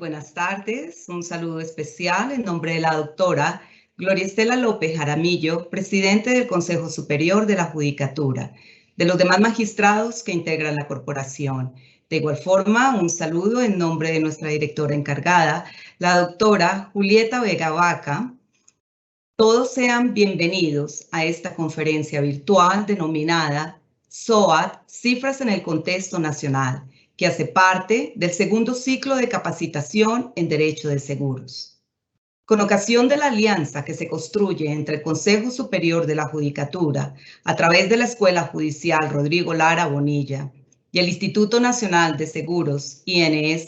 buenas tardes. Un saludo especial en nombre de la doctora Gloria Estela López Jaramillo, presidente del Consejo Superior de la Judicatura, de los demás magistrados que integran la corporación. De igual forma, un saludo en nombre de nuestra directora encargada, la doctora Julieta Vega Vaca. Todos sean bienvenidos a esta conferencia virtual denominada SOAT, Cifras en el Contexto Nacional, que hace parte del segundo ciclo de capacitación en Derecho de Seguros. Con ocasión de la alianza que se construye entre el Consejo Superior de la Judicatura a través de la Escuela Judicial Rodrigo Lara Bonilla y el Instituto Nacional de Seguros, INS,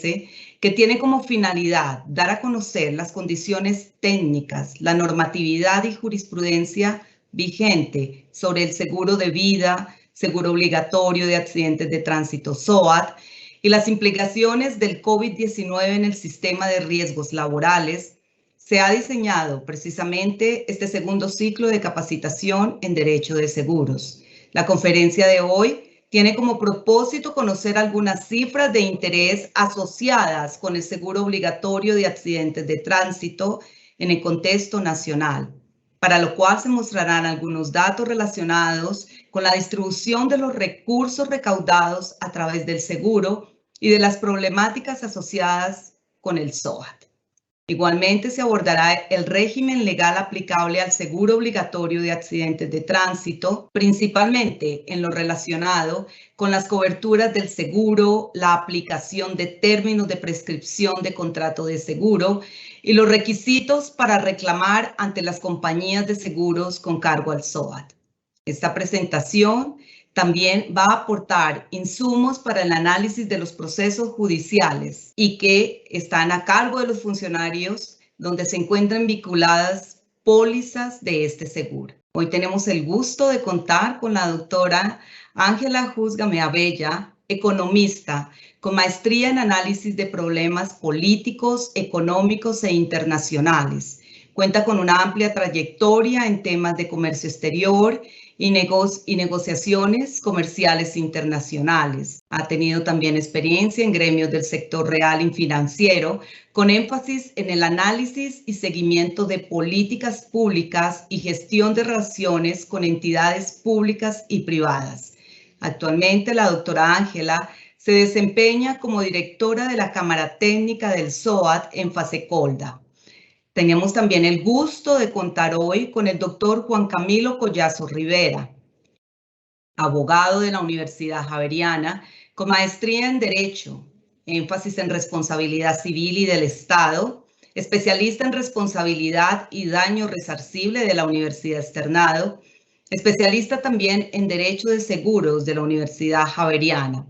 que tiene como finalidad dar a conocer las condiciones técnicas, la normatividad y jurisprudencia vigente sobre el seguro de vida, seguro obligatorio de accidentes de tránsito SOAT, y las implicaciones del COVID-19 en el sistema de riesgos laborales, se ha diseñado precisamente este segundo ciclo de capacitación en Derecho de Seguros. La conferencia de hoy tiene como propósito conocer algunas cifras de interés asociadas con el seguro obligatorio de accidentes de tránsito en el contexto nacional, para lo cual se mostrarán algunos datos relacionados con la distribución de los recursos recaudados a través del seguro y de las problemáticas asociadas con el SOAT. Igualmente se abordará el régimen legal aplicable al seguro obligatorio de accidentes de tránsito, principalmente en lo relacionado con las coberturas del seguro, la aplicación de términos de prescripción de contrato de seguro y los requisitos para reclamar ante las compañías de seguros con cargo al SOAT. Esta presentación también va a aportar insumos para el análisis de los procesos judiciales y que están a cargo de los funcionarios donde se encuentran vinculadas pólizas de este seguro. Hoy tenemos el gusto de contar con la doctora Ángela Juzgame Abella, economista, con maestría en análisis de problemas políticos, económicos e internacionales. Cuenta con una amplia trayectoria en temas de comercio exterior y negociaciones comerciales internacionales. Ha tenido también experiencia en gremios del sector real y financiero, con énfasis en el análisis y seguimiento de políticas públicas y gestión de relaciones con entidades públicas y privadas. Actualmente, la doctora Ángela se desempeña como directora de la Cámara Técnica del SOAT en Fasecolda. Tenemos también el gusto de contar hoy con el doctor Juan Camilo Collazo Rivera, abogado de la Universidad Javeriana, con maestría en Derecho, énfasis en responsabilidad civil y del Estado, especialista en responsabilidad y daño resarcible de la Universidad Externado, especialista también en Derecho de Seguros de la Universidad Javeriana,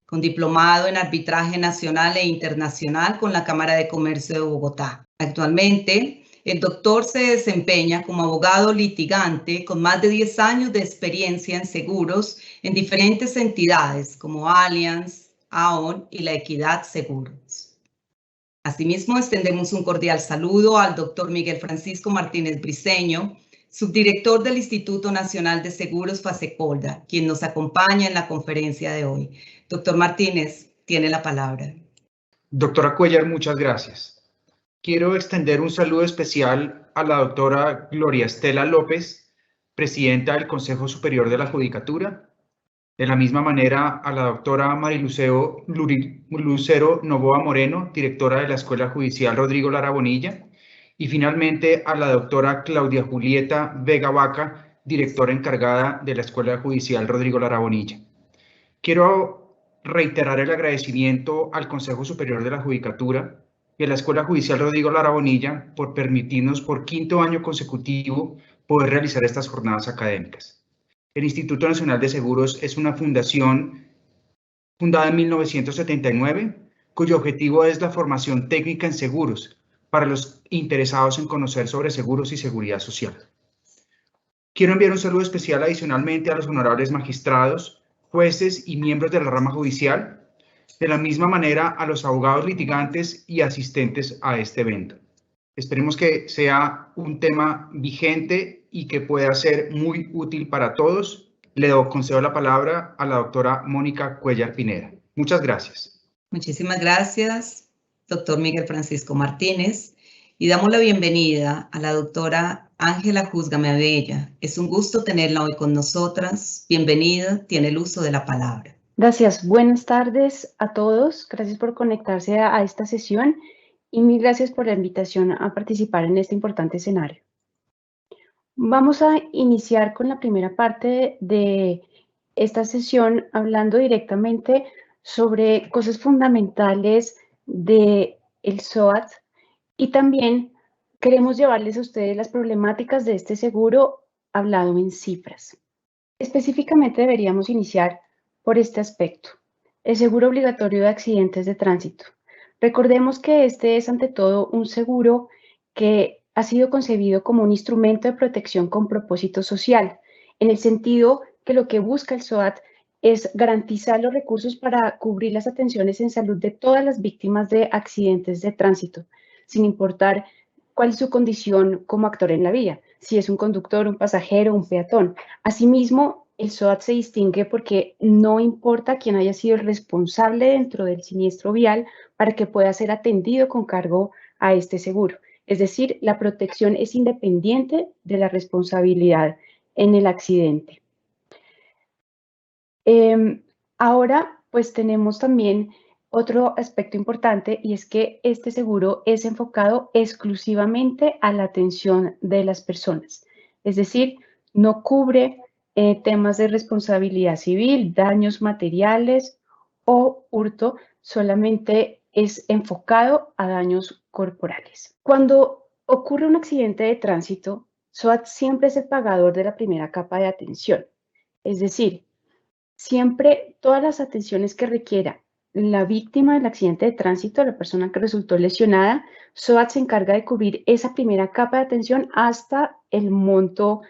con diplomado en Arbitraje Nacional e Internacional con la Cámara de Comercio de Bogotá. Actualmente, el doctor se desempeña como abogado litigante con más de 10 años de experiencia en seguros en diferentes entidades como Allianz, AON y La Equidad Seguros. Asimismo, extendemos un cordial saludo al doctor Miguel Francisco Martínez Briceño, subdirector del Instituto Nacional de Seguros Fasecolda, quien nos acompaña en la conferencia de hoy. Doctor Martínez, tiene la palabra. Doctora Cuellar, muchas gracias. Quiero extender un saludo especial a la doctora Gloria Estela López, presidenta del Consejo Superior de la Judicatura. De la misma manera, a la doctora Marilucero Novoa Moreno, directora de la Escuela Judicial Rodrigo Lara Bonilla. Y finalmente, a la doctora Claudia Julieta Vega Vaca, directora encargada de la Escuela Judicial Rodrigo Lara Bonilla. Quiero reiterar el agradecimiento al Consejo Superior de la Judicatura y a la Escuela Judicial Rodrigo Lara Bonilla por permitirnos por quinto año consecutivo poder realizar estas jornadas académicas. El Instituto Nacional de Seguros es una fundación fundada en 1979, cuyo objetivo es la formación técnica en seguros para los interesados en conocer sobre seguros y seguridad social. Quiero enviar un saludo especial adicionalmente a los honorables magistrados, jueces y miembros de la rama judicial, de la misma manera a los abogados litigantes y asistentes a este evento. Esperemos que sea un tema vigente y que pueda ser muy útil para todos. Le concedo la palabra a la doctora Mónica Cuellar Pineda. Muchas gracias. Muchísimas gracias, doctor Miguel Francisco Martínez, y damos la bienvenida a la doctora Ángela Júzgame Abella. Es un gusto tenerla hoy con nosotras. Bienvenida, tiene el uso de la palabra. Gracias, buenas tardes a todos. Gracias por conectarse a esta sesión y mil gracias por la invitación a participar en este importante escenario. Vamos a iniciar con la primera parte de esta sesión hablando directamente sobre cosas fundamentales del SOAT y también queremos llevarles a ustedes las problemáticas de este seguro hablado en cifras. Específicamente deberíamos iniciar por este aspecto, el seguro obligatorio de accidentes de tránsito. Recordemos que este es ante todo un seguro que ha sido concebido como un instrumento de protección con propósito social, en el sentido que lo que busca el SOAT es garantizar los recursos para cubrir las atenciones en salud de todas las víctimas de accidentes de tránsito, sin importar cuál es su condición como actor en la vía, si es un conductor, un pasajero, un peatón. Asimismo, el SOAT se distingue porque no importa quién haya sido el responsable dentro del siniestro vial para que pueda ser atendido con cargo a este seguro. Es decir, la protección es independiente de la responsabilidad en el accidente. Ahora, pues tenemos también otro aspecto importante y es que este seguro es enfocado exclusivamente a la atención de las personas. Es decir, no cubre temas de responsabilidad civil, daños materiales o hurto, solamente es enfocado a daños corporales. Cuando ocurre un accidente de tránsito, SOAT siempre es el pagador de la primera capa de atención. Es decir, siempre todas las atenciones que requiera la víctima del accidente de tránsito, la persona que resultó lesionada, SOAT se encarga de cubrir esa primera capa de atención hasta el monto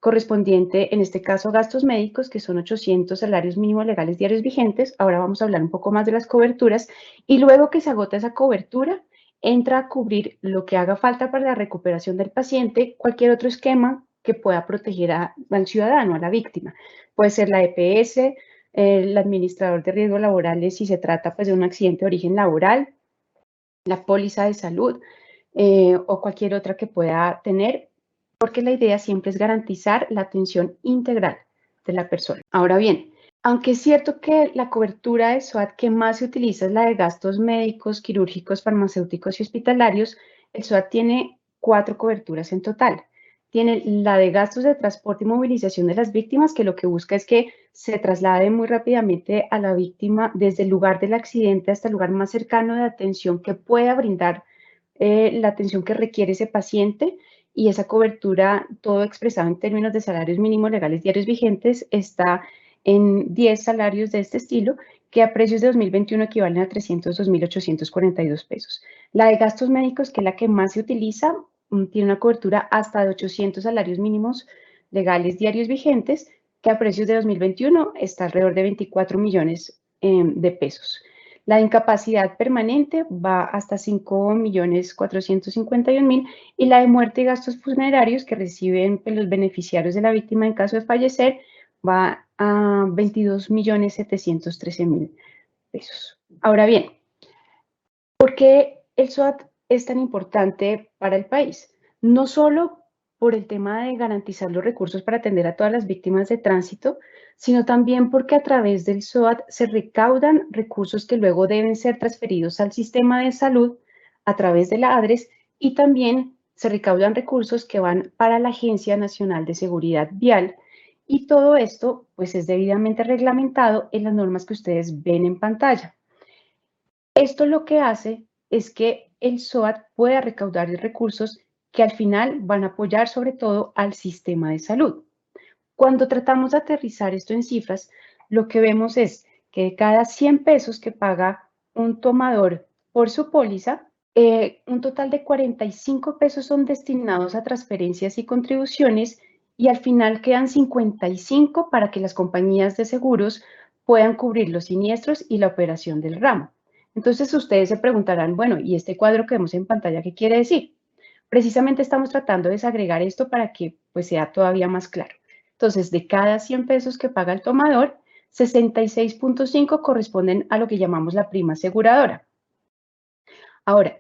correspondiente, en este caso gastos médicos, que son 800 salarios mínimos legales diarios vigentes. Ahora vamos a hablar un poco más de las coberturas y luego que se agota esa cobertura, entra a cubrir lo que haga falta para la recuperación del paciente, cualquier otro esquema que pueda proteger al ciudadano, a la víctima. Puede ser la EPS, el administrador de riesgos laborales si se trata pues, de un accidente de origen laboral, la póliza de salud o cualquier otra que pueda tener, porque la idea siempre es garantizar la atención integral de la persona. Ahora bien, aunque es cierto que la cobertura de SOAT que más se utiliza es la de gastos médicos, quirúrgicos, farmacéuticos y hospitalarios, el SOAT tiene 4 coberturas en total. Tiene la de gastos de transporte y movilización de las víctimas, que lo que busca es que se traslade muy rápidamente a la víctima desde el lugar del accidente hasta el lugar más cercano de atención que pueda brindar la atención que requiere ese paciente, y esa cobertura, todo expresado en términos de salarios mínimos legales diarios vigentes, está en 10 salarios de este estilo, que a precios de 2021 equivalen a 302.842 pesos. La de gastos médicos, que es la que más se utiliza, tiene una cobertura hasta de 800 salarios mínimos legales diarios vigentes, que a precios de 2021 está alrededor de 24 millones de pesos. La incapacidad permanente va hasta 5.451.000 y la de muerte y gastos funerarios que reciben los beneficiarios de la víctima en caso de fallecer va a 22.713.000 pesos. Ahora bien, ¿por qué el SOAT es tan importante para el país? No solo por el tema de garantizar los recursos para atender a todas las víctimas de tránsito, sino también porque a través del SOAT se recaudan recursos que luego deben ser transferidos al sistema de salud a través de la ADRES, y también se recaudan recursos que van para la Agencia Nacional de Seguridad Vial, y todo esto pues es debidamente reglamentado en las normas que ustedes ven en pantalla. Esto lo que hace es que el SOAT pueda recaudar recursos que al final van a apoyar sobre todo al sistema de salud. Cuando tratamos de aterrizar esto en cifras, lo que vemos es que de cada 100 pesos que paga un tomador por su póliza, un total de 45 pesos son destinados a transferencias y contribuciones, y al final quedan 55 para que las compañías de seguros puedan cubrir los siniestros y la operación del ramo. Entonces ustedes se preguntarán, bueno, ¿y este cuadro que vemos en pantalla qué quiere decir? Precisamente estamos tratando de desagregar esto para que pues, sea todavía más claro. Entonces, de cada 100 pesos que paga el tomador, 66.5 corresponden a lo que llamamos la prima aseguradora. Ahora,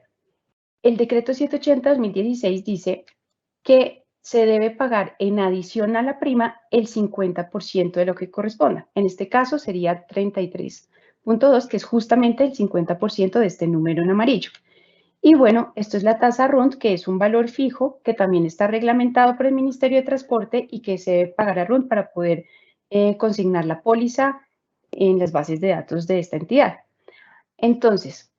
el decreto 780-2016 dice que se debe pagar en adición a la prima el 50% de lo que corresponda. En este caso sería 33.2, que es justamente el 50% de este número en amarillo. Y bueno, esto es la tasa RUNT, que es un valor fijo que también está reglamentado por el Ministerio de Transporte y que se debe pagar a RUNT para poder consignar la póliza en las bases de datos de esta entidad. Entonces,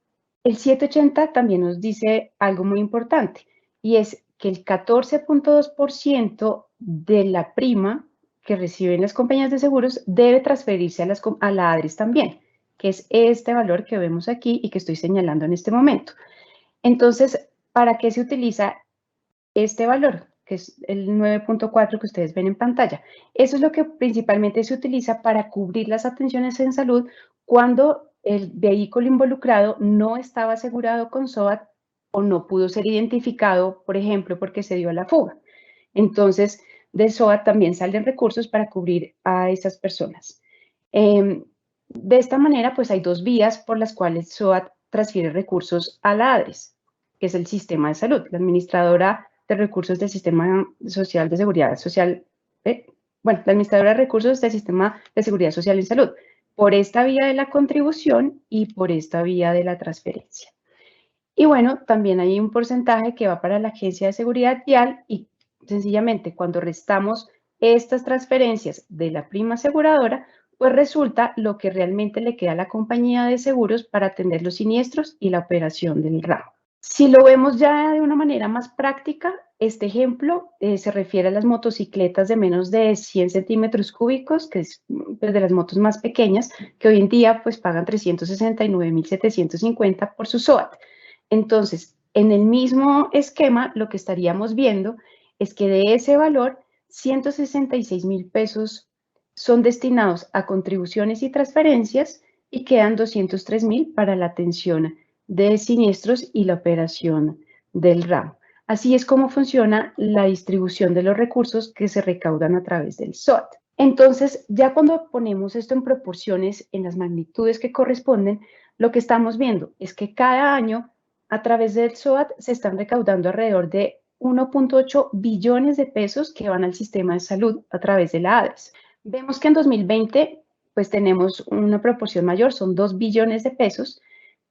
el 780 también nos dice algo muy importante, y es que el 14.2% de la prima que reciben las compañías de seguros debe transferirse a la ADRES también, que es este valor que vemos aquí y que estoy señalando en este momento. Entonces, ¿para qué se utiliza este valor, que es el 9.4 que ustedes ven en pantalla? Eso es lo que principalmente se utiliza para cubrir las atenciones en salud cuando el vehículo involucrado no estaba asegurado con SOAT o no pudo ser identificado, por ejemplo, porque se dio a la fuga. Entonces, de SOAT también salen recursos para cubrir a esas personas. De esta manera, pues hay dos vías por las cuales SOAT transfiere recursos a la ADRES, que es el sistema de salud, la administradora de recursos del Sistema Social de Seguridad Social, la administradora de recursos del Sistema de Seguridad Social en Salud, por esta vía de la contribución y por esta vía de la transferencia. Y bueno, también hay un porcentaje que va para la Agencia de Seguridad Vial y sencillamente cuando restamos estas transferencias de la prima aseguradora, pues resulta lo que realmente le queda a la compañía de seguros para atender los siniestros y la operación del ramo. Si lo vemos ya de una manera más práctica, este ejemplo se refiere a las motocicletas de menos de 100 centímetros cúbicos, que es pues, de las motos más pequeñas, que hoy en día pues pagan 369.750 por su SOAT. Entonces, en el mismo esquema, lo que estaríamos viendo es que de ese valor, 166.000 pesos son destinados a contribuciones y transferencias y quedan 203.000 para la atención de siniestros y la operación del ramo. Así es como funciona la distribución de los recursos que se recaudan a través del SOAT. Entonces, ya cuando ponemos esto en proporciones, en las magnitudes que corresponden, lo que estamos viendo es que cada año a través del SOAT se están recaudando alrededor de 1.8 billones de pesos que van al sistema de salud a través de la ADRES. Vemos que en 2020 pues tenemos una proporción mayor, son 2 billones de pesos.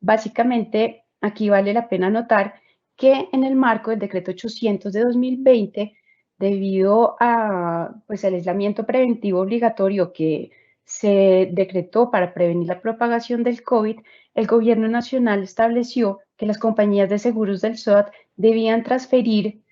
Básicamente, aquí vale la pena notar que en el marco del decreto 800 de 2020, debido a pues, el aislamiento preventivo obligatorio que se decretó para prevenir la propagación del COVID, el gobierno nacional estableció que las compañías de seguros del SOAT debían transferir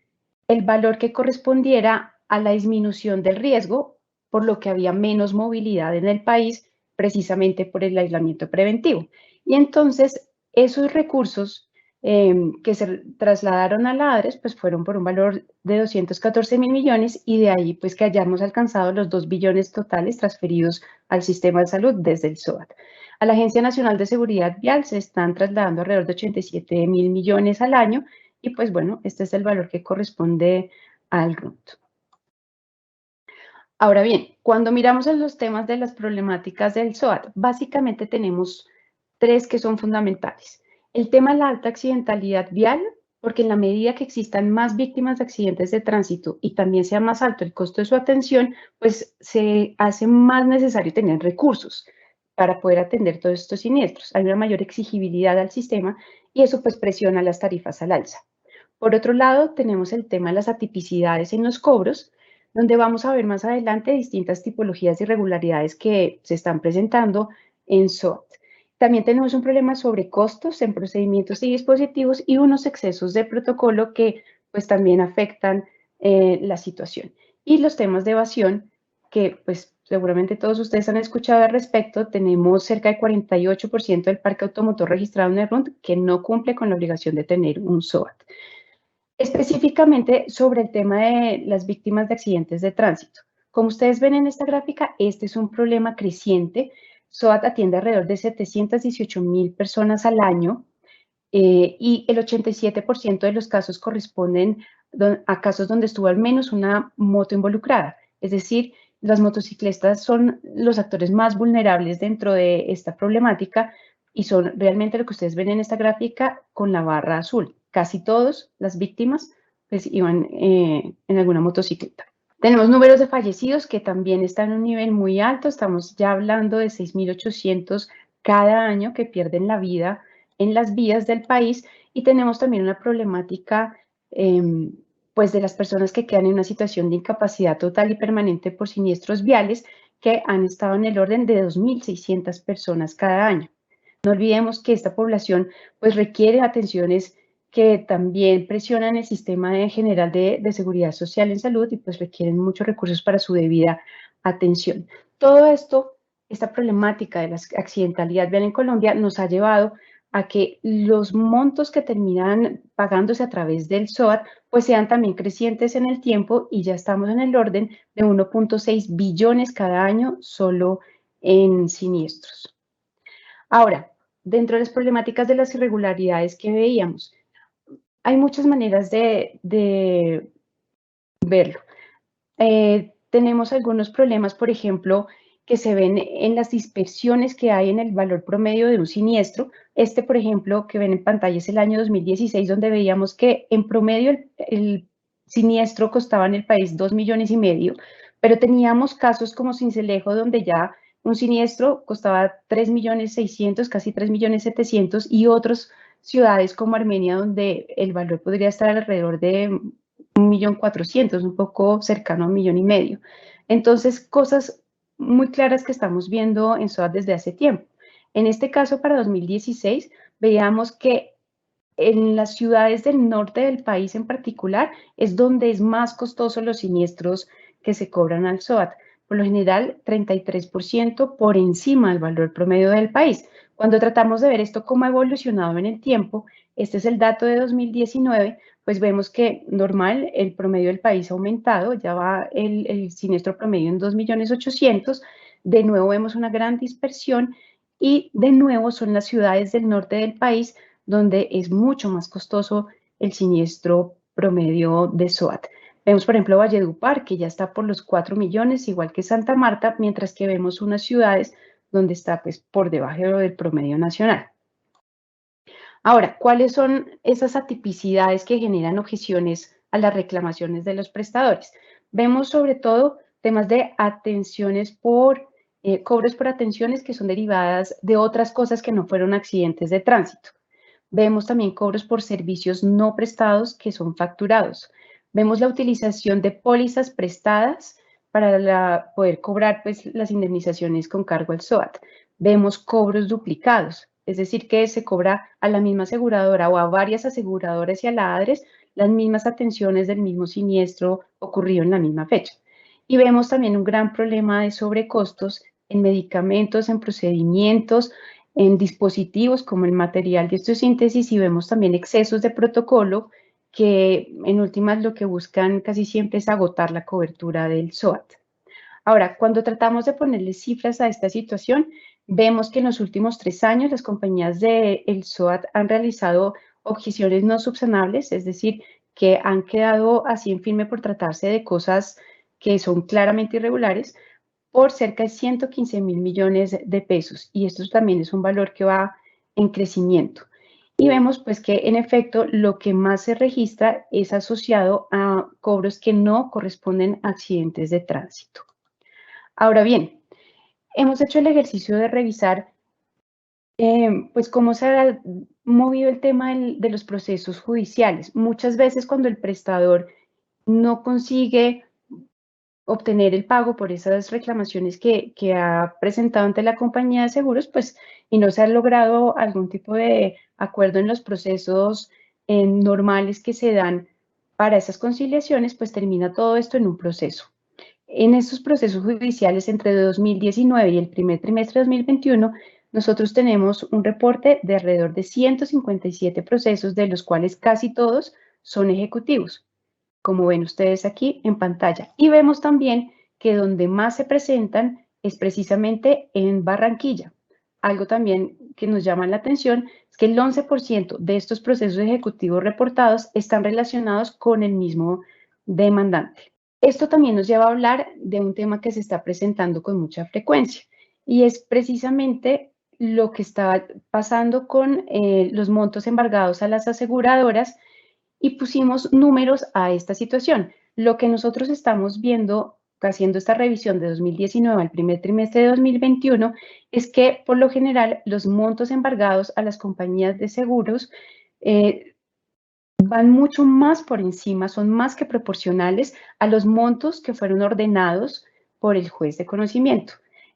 el valor que correspondiera a la disminución del riesgo, por lo que había menos movilidad en el país, precisamente por el aislamiento preventivo. Y entonces, esos recursos que se trasladaron a la ADRES, pues fueron por un valor de 214.000 millones y de ahí pues que hayamos alcanzado los 2 billones totales transferidos al sistema de salud desde el SOAT. A la Agencia Nacional de Seguridad Vial se están trasladando alrededor de 87.000 millones al año y pues bueno, este es el valor que corresponde al RUNT. Ahora bien, cuando miramos en los temas de las problemáticas del SOAT, básicamente tenemos tres que son fundamentales. El tema de la alta accidentalidad vial, porque en la medida que existan más víctimas de accidentes de tránsito y también sea más alto el costo de su atención, pues se hace más necesario tener recursos para poder atender todos estos siniestros. Hay una mayor exigibilidad al sistema y eso pues presiona las tarifas al alza. Por otro lado, tenemos el tema de las atipicidades en los cobros, donde vamos a ver más adelante distintas tipologías de irregularidades que se están presentando en SOAT. También tenemos un problema sobre costos en procedimientos y dispositivos y unos excesos de protocolo que pues también afectan la situación. Y los temas de evasión que pues seguramente todos ustedes han escuchado al respecto. Tenemos cerca del 48% del parque automotor registrado en el RUNT que no cumple con la obligación de tener un SOAT. Específicamente sobre el tema de las víctimas de accidentes de tránsito. Como ustedes ven en esta gráfica, este es un problema creciente. SOAT atiende alrededor de 718.000 personas al año y el 87% de los casos corresponden a casos donde estuvo al menos una moto involucrada. Es decir, las motocicletas son los actores más vulnerables dentro de esta problemática y son realmente lo que ustedes ven en esta gráfica con la barra azul. Casi todas las víctimas pues iban en alguna motocicleta. Tenemos números de fallecidos que también están en un nivel muy alto. Estamos ya hablando de 6.800 cada año que pierden la vida en las vías del país, y tenemos también una problemática pues de las personas que quedan en una situación de incapacidad total y permanente por siniestros viales, que han estado en el orden de 2.600 personas cada año. No olvidemos que esta población pues requiere atenciones que también presionan el sistema en general de seguridad social en salud, y pues requieren muchos recursos para su debida atención. Todo esto, esta problemática de la accidentalidad vial en Colombia nos ha llevado a que los montos que terminan pagándose a través del SOAT pues sean también crecientes en el tiempo, y ya estamos en el orden de 1.6 billones cada año solo en siniestros. Ahora, dentro de las problemáticas de las irregularidades que veíamos, hay muchas maneras de verlo. Tenemos algunos problemas, por ejemplo, que se ven en las dispersiones que hay en el valor promedio de un siniestro. Este, por ejemplo, que ven en pantalla es el año 2016, donde veíamos que en promedio el siniestro costaba en el país 2,5 millones, pero teníamos casos como Sincelejo, donde ya un siniestro costaba 3.600.000, casi 3.700.000, y otras ciudades como Armenia, donde el valor podría estar alrededor de 1.400.000, un poco cercano a 1,5 millones. Entonces, cosas muy claras que estamos viendo en SOAT desde hace tiempo. En este caso, para 2016, veíamos que en las ciudades del norte del país en particular es donde es más costoso los siniestros que se cobran al SOAT. Por lo general, 33% por encima del valor promedio del país. Cuando tratamos de ver esto cómo ha evolucionado en el tiempo, este es el dato de 2019, pues vemos que normal, el promedio del país ha aumentado, ya va el siniestro promedio en 2.800.000, de nuevo vemos una gran dispersión, y de nuevo son las ciudades del norte del país donde es mucho más costoso el siniestro promedio de SOAT. Vemos, por ejemplo, Valledupar, que ya está por los 4 millones, igual que Santa Marta, mientras que vemos unas ciudades donde está pues, por debajo del promedio nacional. Ahora, ¿cuáles son esas atipicidades que generan objeciones a las reclamaciones de los prestadores? Vemos sobre todo temas de atenciones por cobros por atenciones que son derivadas de otras cosas que no fueron accidentes de tránsito. Vemos también cobros por servicios no prestados que son facturados. Vemos la utilización de pólizas prestadas para poder cobrar pues, las indemnizaciones con cargo al SOAT. Vemos cobros duplicados, es decir, que se cobra a la misma aseguradora o a varias aseguradoras y a la ADRES las mismas atenciones del mismo siniestro ocurrido en la misma fecha. Y vemos también un gran problema de sobrecostos en medicamentos, en procedimientos, en dispositivos como el material de osteosíntesis, y vemos también excesos de protocolo que en últimas lo que buscan casi siempre es agotar la cobertura del SOAT. Ahora, cuando tratamos de ponerle cifras a esta situación, vemos que en los últimos 3 años las compañías del SOAT han realizado objeciones no subsanables, es decir, que han quedado así en firme por tratarse de cosas que son claramente irregulares, por cerca de 115.000 millones de pesos, y esto también es un valor que va en crecimiento. Y vemos pues que en efecto lo que más se registra es asociado a cobros que no corresponden a accidentes de tránsito. Ahora bien, hemos hecho el ejercicio de revisar pues cómo se ha movido el tema de los procesos judiciales. Muchas veces cuando el prestador no consigue obtener el pago por esas reclamaciones que ha presentado ante la compañía de seguros, pues, y no se ha logrado algún tipo de acuerdo en los procesos normales que se dan para esas conciliaciones, pues termina todo esto en un proceso. En estos procesos judiciales entre 2019 y el primer trimestre de 2021, nosotros tenemos un reporte de alrededor de 157 procesos, de los cuales casi todos son ejecutivos, como ven ustedes aquí en pantalla. Y vemos también que donde más se presentan es precisamente en Barranquilla. Algo también que nos llama la atención es que el 11% de estos procesos ejecutivos reportados están relacionados con el mismo demandante. Esto también nos lleva a hablar de un tema que se está presentando con mucha frecuencia, y es precisamente lo que estaba pasando con los montos embargados a las aseguradoras y pusimos números a esta situación. Lo que nosotros estamos viendo, haciendo esta revisión de 2019 al primer trimestre de 2021, es que por lo general los montos embargados a las compañías de seguros van mucho más por encima, son más que proporcionales a los montos que fueron ordenados por el juez de conocimiento.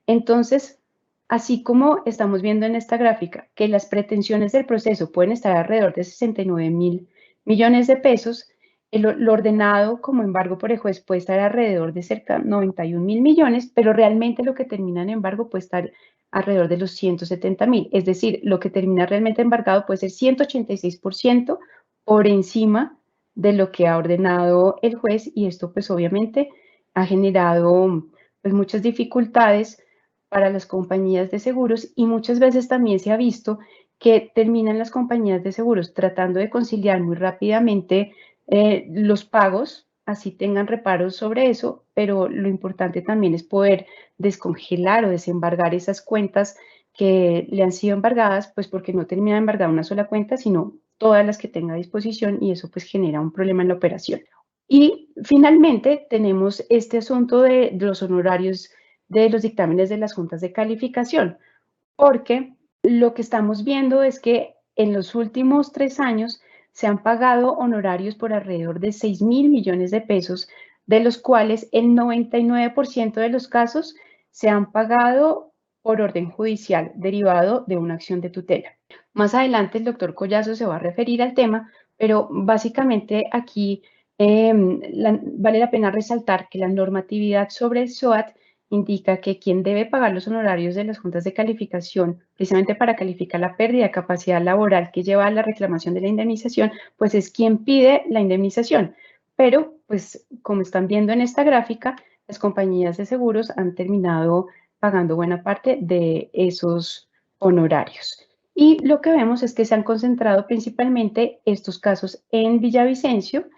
Entonces, así como estamos viendo en esta gráfica que las pretensiones del proceso pueden estar alrededor de 69.000 millones de pesos, lo ordenado como embargo por el juez puede estar alrededor de cerca de 91.000 millones, pero realmente lo que termina en embargo puede estar alrededor de los 170.000. Es decir, lo que termina realmente embargado puede ser 186% por encima de lo que ha ordenado el juez, y esto pues obviamente ha generado pues muchas dificultades para las compañías de seguros, y muchas veces también se ha visto que terminan las compañías de seguros tratando de conciliar muy rápidamente los pagos, así tengan reparos sobre eso, pero lo importante también es poder descongelar o desembargar esas cuentas que le han sido embargadas, pues porque no termina de embargar una sola cuenta, sino todas las que tenga a disposición, y eso pues genera un problema en la operación. Y finalmente tenemos este asunto de los honorarios de los dictámenes de las juntas de calificación, porque lo que estamos viendo es que en los últimos 3 años se han pagado honorarios por alrededor de 6.000 millones de pesos, de los cuales el 99% de los casos se han pagado por orden judicial derivado de una acción de tutela. Más adelante el doctor Collazo se va a referir al tema, pero básicamente aquí vale la pena resaltar que la normatividad sobre el SOAT indica que quien debe pagar los honorarios de las juntas de calificación, precisamente para calificar la pérdida de capacidad laboral que lleva a la reclamación de la indemnización, pues es quien pide la indemnización. Pero, pues, como están viendo en esta gráfica, las compañías de seguros han terminado pagando buena parte de esos honorarios. Y lo que vemos es que se han concentrado principalmente estos casos en Villavicencio,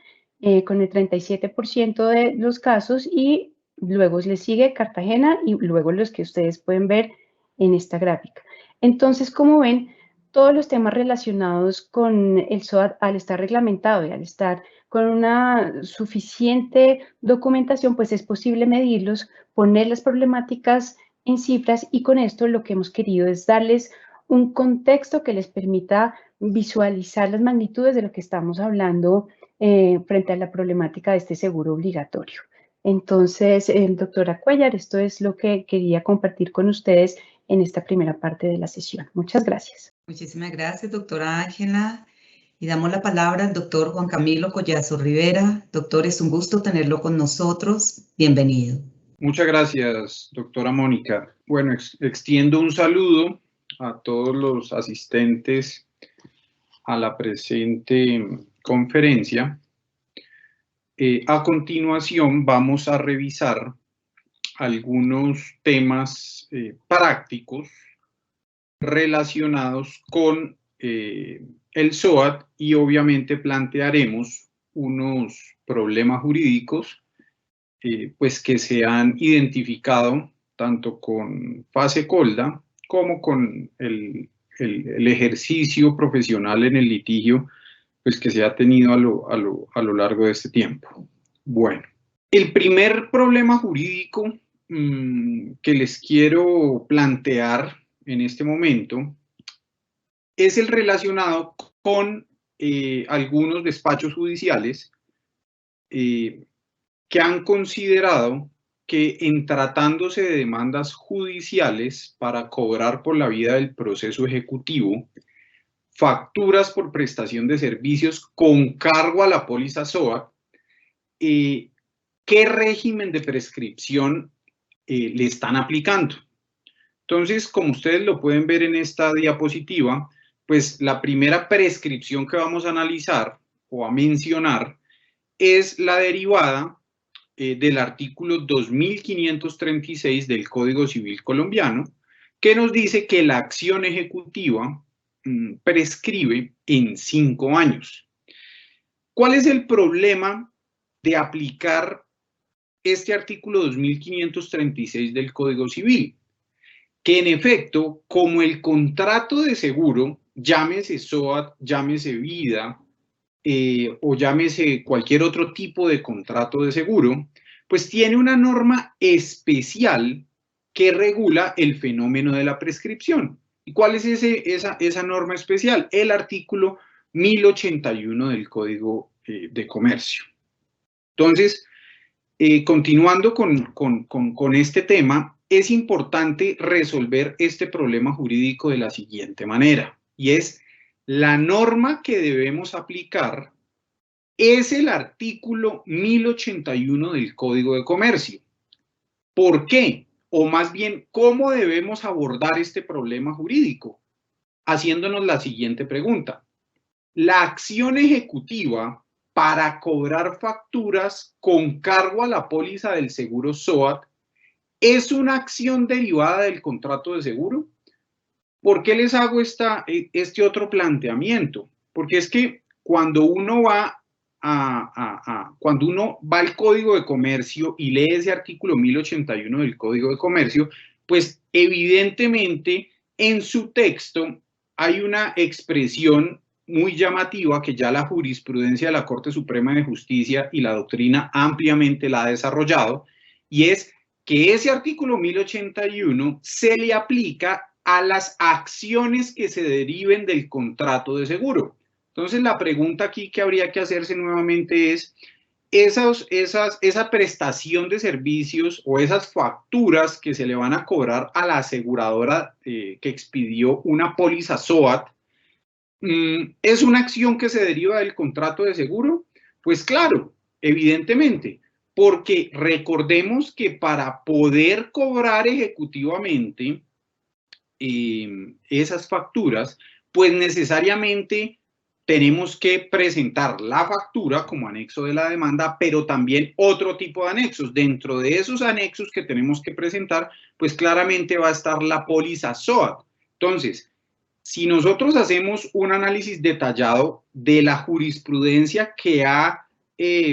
con el 37% de los casos, y luego le sigue Cartagena y luego los que ustedes pueden ver en esta gráfica. Entonces, como ven, todos los temas relacionados con el SOAT, al estar reglamentado y al estar con una suficiente documentación, pues es posible medirlos, poner las problemáticas en cifras, y con esto lo que hemos querido es darles un contexto que les permita visualizar las magnitudes de lo que estamos hablando frente a la problemática de este seguro obligatorio. Entonces, doctora Cuellar, esto es lo que quería compartir con ustedes en esta primera parte de la sesión. Muchas gracias. Muchísimas gracias, doctora Ángela. Y damos la palabra al doctor Juan Camilo Collazo Rivera. Doctor, es un gusto tenerlo con nosotros. Bienvenido. Muchas gracias, doctora Mónica. Bueno, extiendo un saludo a todos los asistentes a la presente conferencia. A continuación vamos a revisar algunos temas prácticos relacionados con el SOAT, y obviamente plantearemos unos problemas jurídicos pues que se han identificado tanto con FASECOLDA como con el ejercicio profesional en el litigio pues que se ha tenido a lo largo de este tiempo. Bueno, el primer problema jurídico que les quiero plantear en este momento es el relacionado con algunos despachos judiciales que han considerado que en tratándose de demandas judiciales para cobrar por la vía del proceso ejecutivo, facturas por prestación de servicios con cargo a la póliza SOAT, ¿qué régimen de prescripción le están aplicando? Entonces, como ustedes lo pueden ver en esta diapositiva, pues la primera prescripción que vamos a analizar o a mencionar es la derivada del artículo 2536 del Código Civil colombiano, que nos dice que la acción ejecutiva prescribe en 5 años. ¿Cuál es el problema de aplicar este artículo 2536 del Código Civil? que en efecto, como el contrato de seguro, llámese SOAT, llámese vida, o llámese cualquier otro tipo de contrato de seguro, pues tiene una norma especial que regula el fenómeno de la prescripción. ¿Y cuál es esa norma especial? El artículo 1081 del Código de Comercio. Entonces, continuando con este tema, es importante resolver este problema jurídico de la siguiente manera, y es la norma que debemos aplicar es el artículo 1081 del Código de Comercio. ¿Por qué? O más bien, ¿cómo debemos abordar este problema jurídico? Haciéndonos la siguiente pregunta. La acción ejecutiva para cobrar facturas con cargo a la póliza del seguro SOAT es una acción derivada del contrato de seguro. ¿Por qué les hago este otro planteamiento? Porque es que cuando uno va al Código de Comercio y lee ese artículo 1081 del Código de Comercio, pues evidentemente en su texto hay una expresión muy llamativa que ya la jurisprudencia de la Corte Suprema de Justicia y la doctrina ampliamente la ha desarrollado, y es que ese artículo 1081 se le aplica a las acciones que se deriven del contrato de seguro. Entonces, la pregunta aquí que habría que hacerse nuevamente es, esa prestación de servicios o esas facturas que se le van a cobrar a la aseguradora que expidió una póliza SOAT, ¿es una acción que se deriva del contrato de seguro? Pues claro, evidentemente, porque recordemos que para poder cobrar ejecutivamente esas facturas, pues necesariamente tenemos que presentar la factura como anexo de la demanda, pero también otro tipo de anexos. Dentro de esos anexos que tenemos que presentar, pues claramente va a estar la póliza SOAT. Entonces, si nosotros hacemos un análisis detallado de la jurisprudencia que ha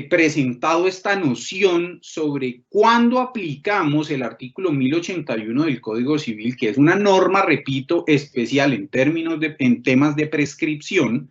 presentado esta noción sobre cuándo aplicamos el artículo 1081 del Código Civil, que es una norma, repito, especial en temas de prescripción,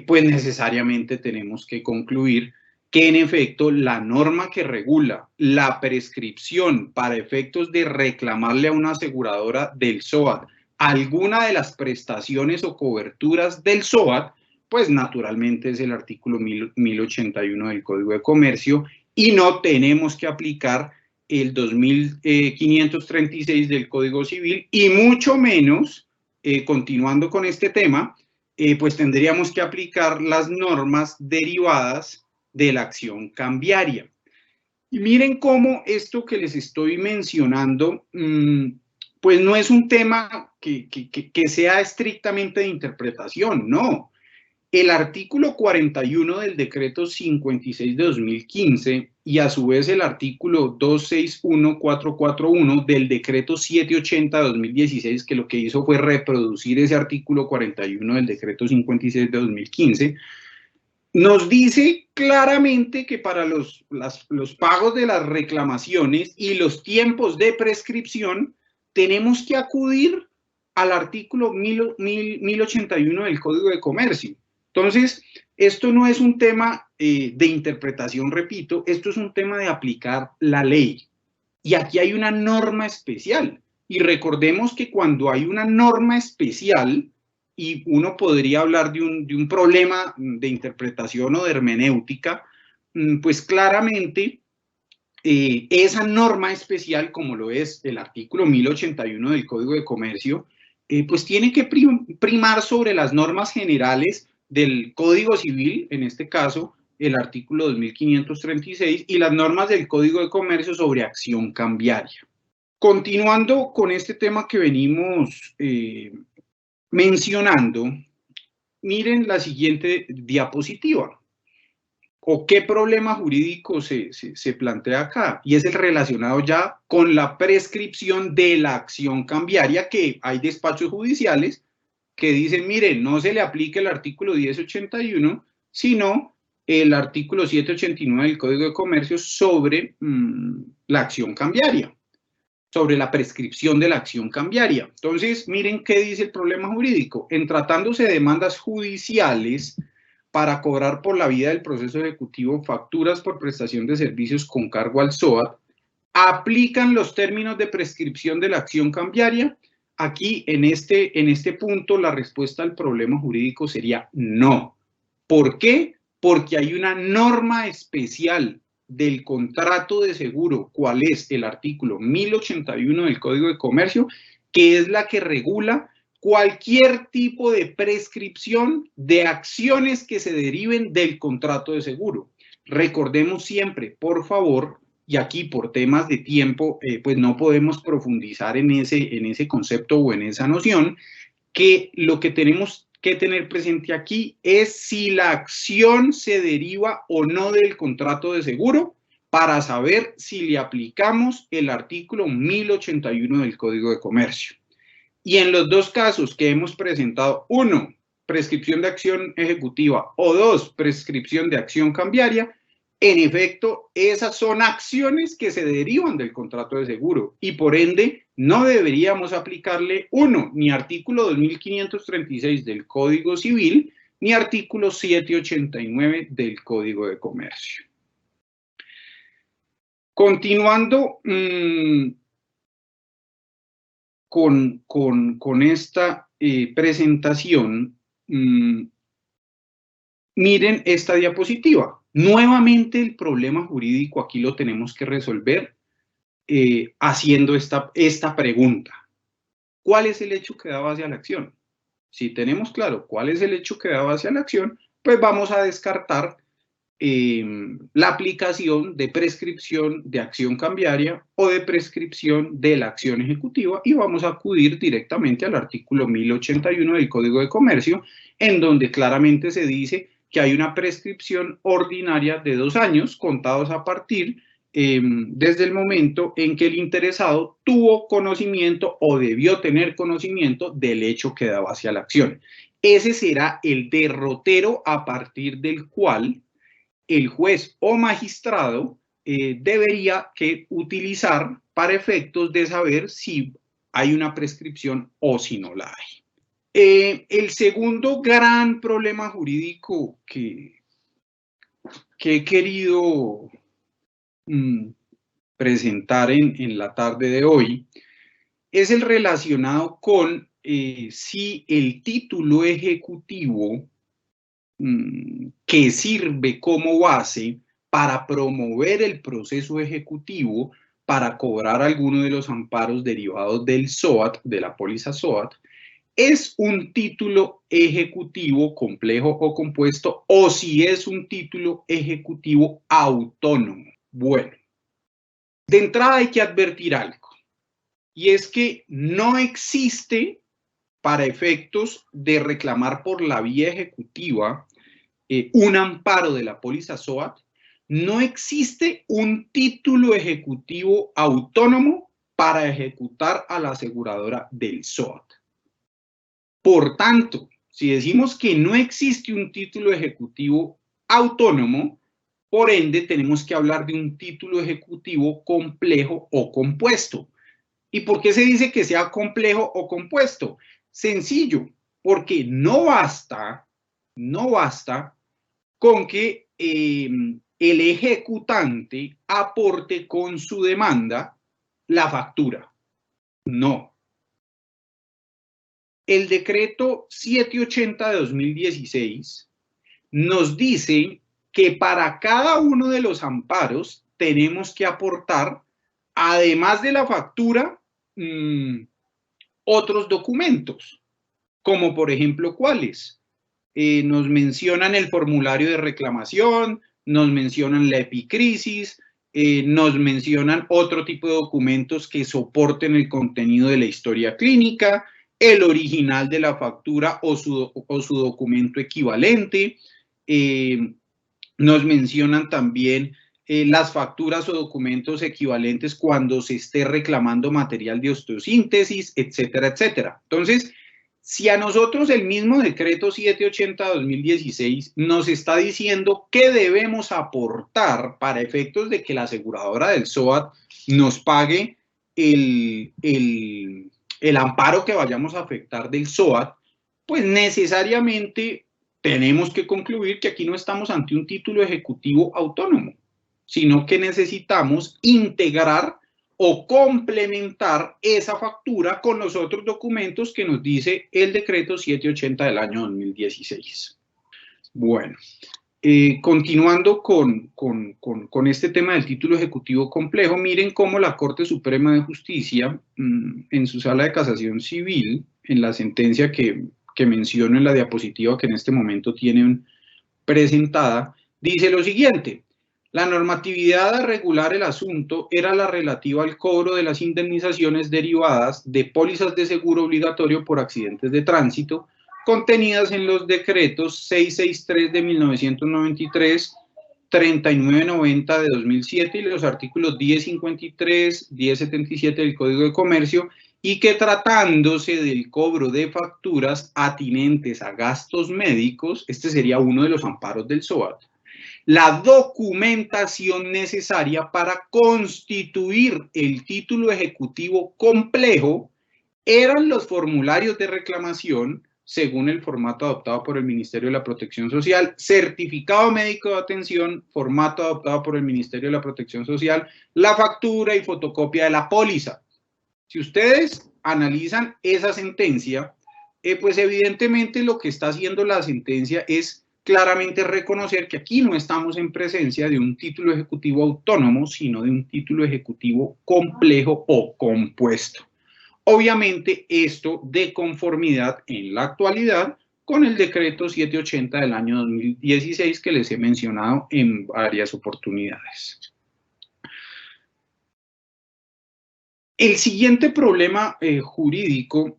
pues necesariamente tenemos que concluir que en efecto la norma que regula la prescripción para efectos de reclamarle a una aseguradora del SOAT alguna de las prestaciones o coberturas del SOAT, pues naturalmente es el artículo 1081 del Código de Comercio y no tenemos que aplicar el 2536 del Código Civil y mucho menos, continuando con este tema, pues tendríamos que aplicar las normas derivadas de la acción cambiaria. Y miren cómo esto que les estoy mencionando, pues no es un tema que sea estrictamente de interpretación, no. El artículo 41 del decreto 56 de 2015 y a su vez el artículo 261441 del decreto 780 de 2016, que lo que hizo fue reproducir ese artículo 41 del decreto 56 de 2015, nos dice claramente que para los pagos de las reclamaciones y los tiempos de prescripción tenemos que acudir al artículo 1081 del Código de Comercio. Entonces, esto no es un tema de interpretación, repito, esto es un tema de aplicar la ley. Y aquí hay una norma especial. Y recordemos que cuando hay una norma especial, y uno podría hablar de un problema de interpretación o de hermenéutica, pues claramente esa norma especial, como lo es el artículo 1081 del Código de Comercio, pues tiene que primar sobre las normas generales del Código Civil, en este caso, el artículo 2536, y las normas del Código de Comercio sobre acción cambiaria. Continuando con este tema que venimos mencionando, miren la siguiente diapositiva. ¿O qué problema jurídico se plantea acá? Y es el relacionado ya con la prescripción de la acción cambiaria, que hay despachos judiciales que dicen, miren, no se le aplica el artículo 1081, sino el artículo 789 del Código de Comercio sobre la acción cambiaria. sobre la prescripción de la acción cambiaria. Entonces, miren qué dice el problema jurídico. En tratándose de demandas judiciales para cobrar por la vía del proceso ejecutivo facturas por prestación de servicios con cargo al SOAT, ¿aplican los términos de prescripción de la acción cambiaria? Aquí, en este punto, la respuesta al problema jurídico sería no. ¿Por qué? Porque hay una norma especial del contrato de seguro, ¿cuál es? El artículo 1081 del Código de Comercio, que es la que regula cualquier tipo de prescripción de acciones que se deriven del contrato de seguro. Recordemos siempre, por favor, y aquí por temas de tiempo, pues no podemos profundizar en ese concepto o en esa noción, que lo que tenemos que tener presente aquí es si la acción se deriva o no del contrato de seguro para saber si le aplicamos el artículo 1081 del Código de Comercio. Y en los dos casos que hemos presentado, 1, prescripción de acción ejecutiva o 2, prescripción de acción cambiaria, en efecto, esas son acciones que se derivan del contrato de seguro y por ende no deberíamos aplicarle 1, ni artículo 2536 del Código Civil, ni artículo 789 del Código de Comercio. Continuando con esta presentación, miren esta diapositiva. Nuevamente el problema jurídico aquí lo tenemos que resolver haciendo esta pregunta. ¿Cuál es el hecho que da base a la acción? Si tenemos claro cuál es el hecho que da base a la acción, pues vamos a descartar la aplicación de prescripción de acción cambiaria o de prescripción de la acción ejecutiva y vamos a acudir directamente al artículo 1081 del Código de Comercio, en donde claramente se dice que hay una prescripción ordinaria de 2 años contados a partir desde el momento en que el interesado tuvo conocimiento o debió tener conocimiento del hecho que da base a la acción. Ese será el derrotero a partir del cual el juez o magistrado debería utilizar para efectos de saber si hay una prescripción o si no la hay. El segundo gran problema jurídico que he querido presentar en la tarde de hoy es el relacionado con si el título ejecutivo que sirve como base para promover el proceso ejecutivo para cobrar alguno de los amparos derivados del SOAT, de la póliza SOAT, ¿es un título ejecutivo complejo o compuesto o si es un título ejecutivo autónomo? Bueno, de entrada hay que advertir algo, y es que no existe, para efectos de reclamar por la vía ejecutiva un amparo de la póliza SOAT, no existe un título ejecutivo autónomo para ejecutar a la aseguradora del SOAT. Por tanto, si decimos que no existe un título ejecutivo autónomo, por ende tenemos que hablar de un título ejecutivo complejo o compuesto. ¿Y por qué se dice que sea complejo o compuesto? Sencillo, porque no basta con que el ejecutante aporte con su demanda la factura. No. El decreto 780 de 2016 nos dice que para cada uno de los amparos tenemos que aportar, además de la factura, otros documentos, como por ejemplo, ¿cuáles? Nos mencionan el formulario de reclamación, nos mencionan la epicrisis, nos mencionan otro tipo de documentos que soporten el contenido de la historia clínica, el original de la factura o su documento equivalente. Nos mencionan también las facturas o documentos equivalentes cuando se esté reclamando material de osteosíntesis, etcétera, etcétera. Entonces, si a nosotros el mismo decreto 780-2016 nos está diciendo qué debemos aportar para efectos de que la aseguradora del SOAT nos pague el amparo que vayamos a afectar del SOAT, pues necesariamente tenemos que concluir que aquí no estamos ante un título ejecutivo autónomo, sino que necesitamos integrar o complementar esa factura con los otros documentos que nos dice el decreto 780 del año 2016. Bueno, continuando con este tema del título ejecutivo complejo, miren cómo la Corte Suprema de Justicia, en su sala de casación civil, en la sentencia que menciono en la diapositiva que en este momento tienen presentada, dice lo siguiente: la normatividad a regular el asunto era la relativa al cobro de las indemnizaciones derivadas de pólizas de seguro obligatorio por accidentes de tránsito, contenidas en los decretos 663 de 1993, 3990 de 2007 y los artículos 1053, 1077 del Código de Comercio, y que tratándose del cobro de facturas atinentes a gastos médicos, este sería uno de los amparos del SOAT, la documentación necesaria para constituir el título ejecutivo complejo eran los formularios de reclamación, según el formato adoptado por el Ministerio de la Protección Social, certificado médico de atención, formato adoptado por el Ministerio de la Protección Social, la factura y fotocopia de la póliza. Si ustedes analizan esa sentencia, pues evidentemente lo que está haciendo la sentencia es claramente reconocer que aquí no estamos en presencia de un título ejecutivo autónomo, sino de un título ejecutivo complejo o compuesto. Obviamente esto de conformidad en la actualidad con el decreto 780 del año 2016 que les he mencionado en varias oportunidades. El siguiente problema jurídico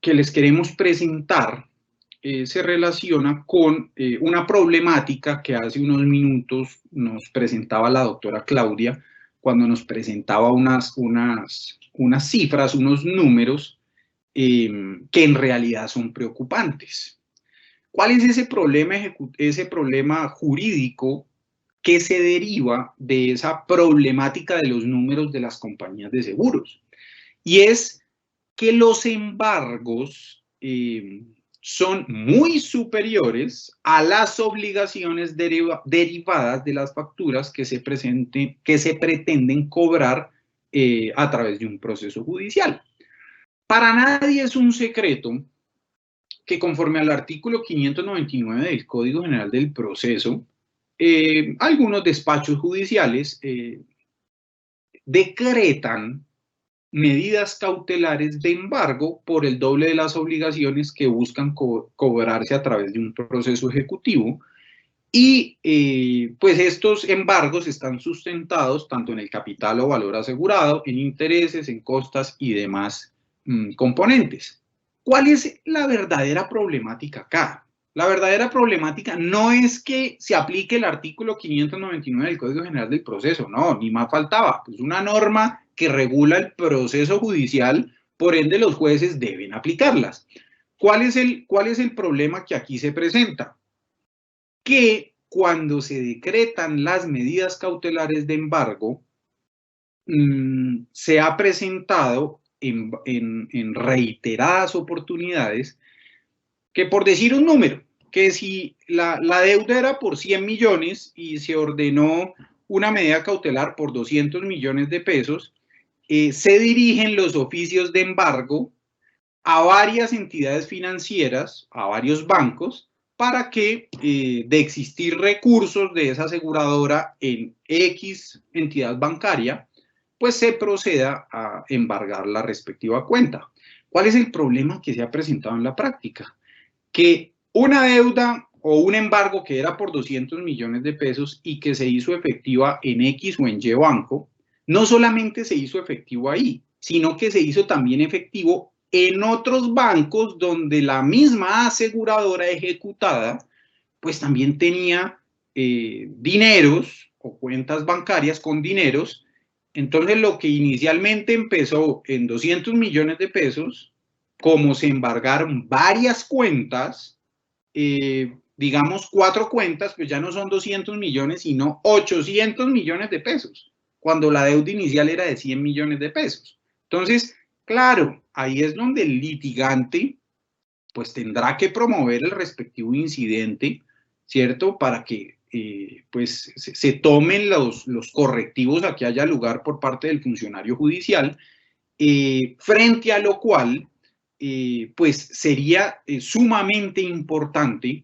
que les queremos presentar se relaciona con una problemática que hace unos minutos nos presentaba la doctora Claudia cuando nos presentaba unas cifras, unos números que en realidad son preocupantes. ¿Cuál es ese problema jurídico que se deriva de esa problemática de los números de las compañías de seguros? Y es que los embargos son muy superiores a las obligaciones derivadas de las facturas que se pretenden cobrar a través de un proceso judicial. Para nadie es un secreto que conforme al artículo 599 del Código General del Proceso, algunos despachos judiciales decretan medidas cautelares de embargo por el doble de las obligaciones que buscan cobrarse a través de un proceso ejecutivo, y pues estos embargos están sustentados tanto en el capital o valor asegurado, en intereses, en costas y demás componentes. ¿Cuál es la verdadera problemática acá? La verdadera problemática no es que se aplique el artículo 599 del Código General del Proceso, no, ni más faltaba, pues una norma que regula el proceso judicial, por ende los jueces deben aplicarlas. ¿Cuál es el problema que aquí se presenta? Que cuando se decretan las medidas cautelares de embargo, se ha presentado en reiteradas oportunidades que, por decir un número, que si la deuda era por 100 millones y se ordenó una medida cautelar por 200 millones de pesos, se dirigen los oficios de embargo a varias entidades financieras, a varios bancos, para que de existir recursos de esa aseguradora en X entidad bancaria, pues se proceda a embargar la respectiva cuenta. ¿Cuál es el problema que se ha presentado en la práctica? Que una deuda o un embargo que era por 200 millones de pesos y que se hizo efectiva en X o en Y banco, no solamente se hizo efectivo ahí, sino que se hizo también efectivo en otros bancos donde la misma aseguradora ejecutada pues también tenía dineros o cuentas bancarias con dineros. Entonces lo que inicialmente empezó en 200 millones de pesos, como se embargaron varias cuentas, digamos 4 cuentas, pues ya no son 200 millones, sino 800 millones de pesos. cuando la deuda inicial era de 100 millones de pesos. Entonces, claro, ahí es donde el litigante pues tendrá que promover el respectivo incidente, ¿cierto? Para que pues se tomen los correctivos a que haya lugar por parte del funcionario judicial, frente a lo cual pues sería sumamente importante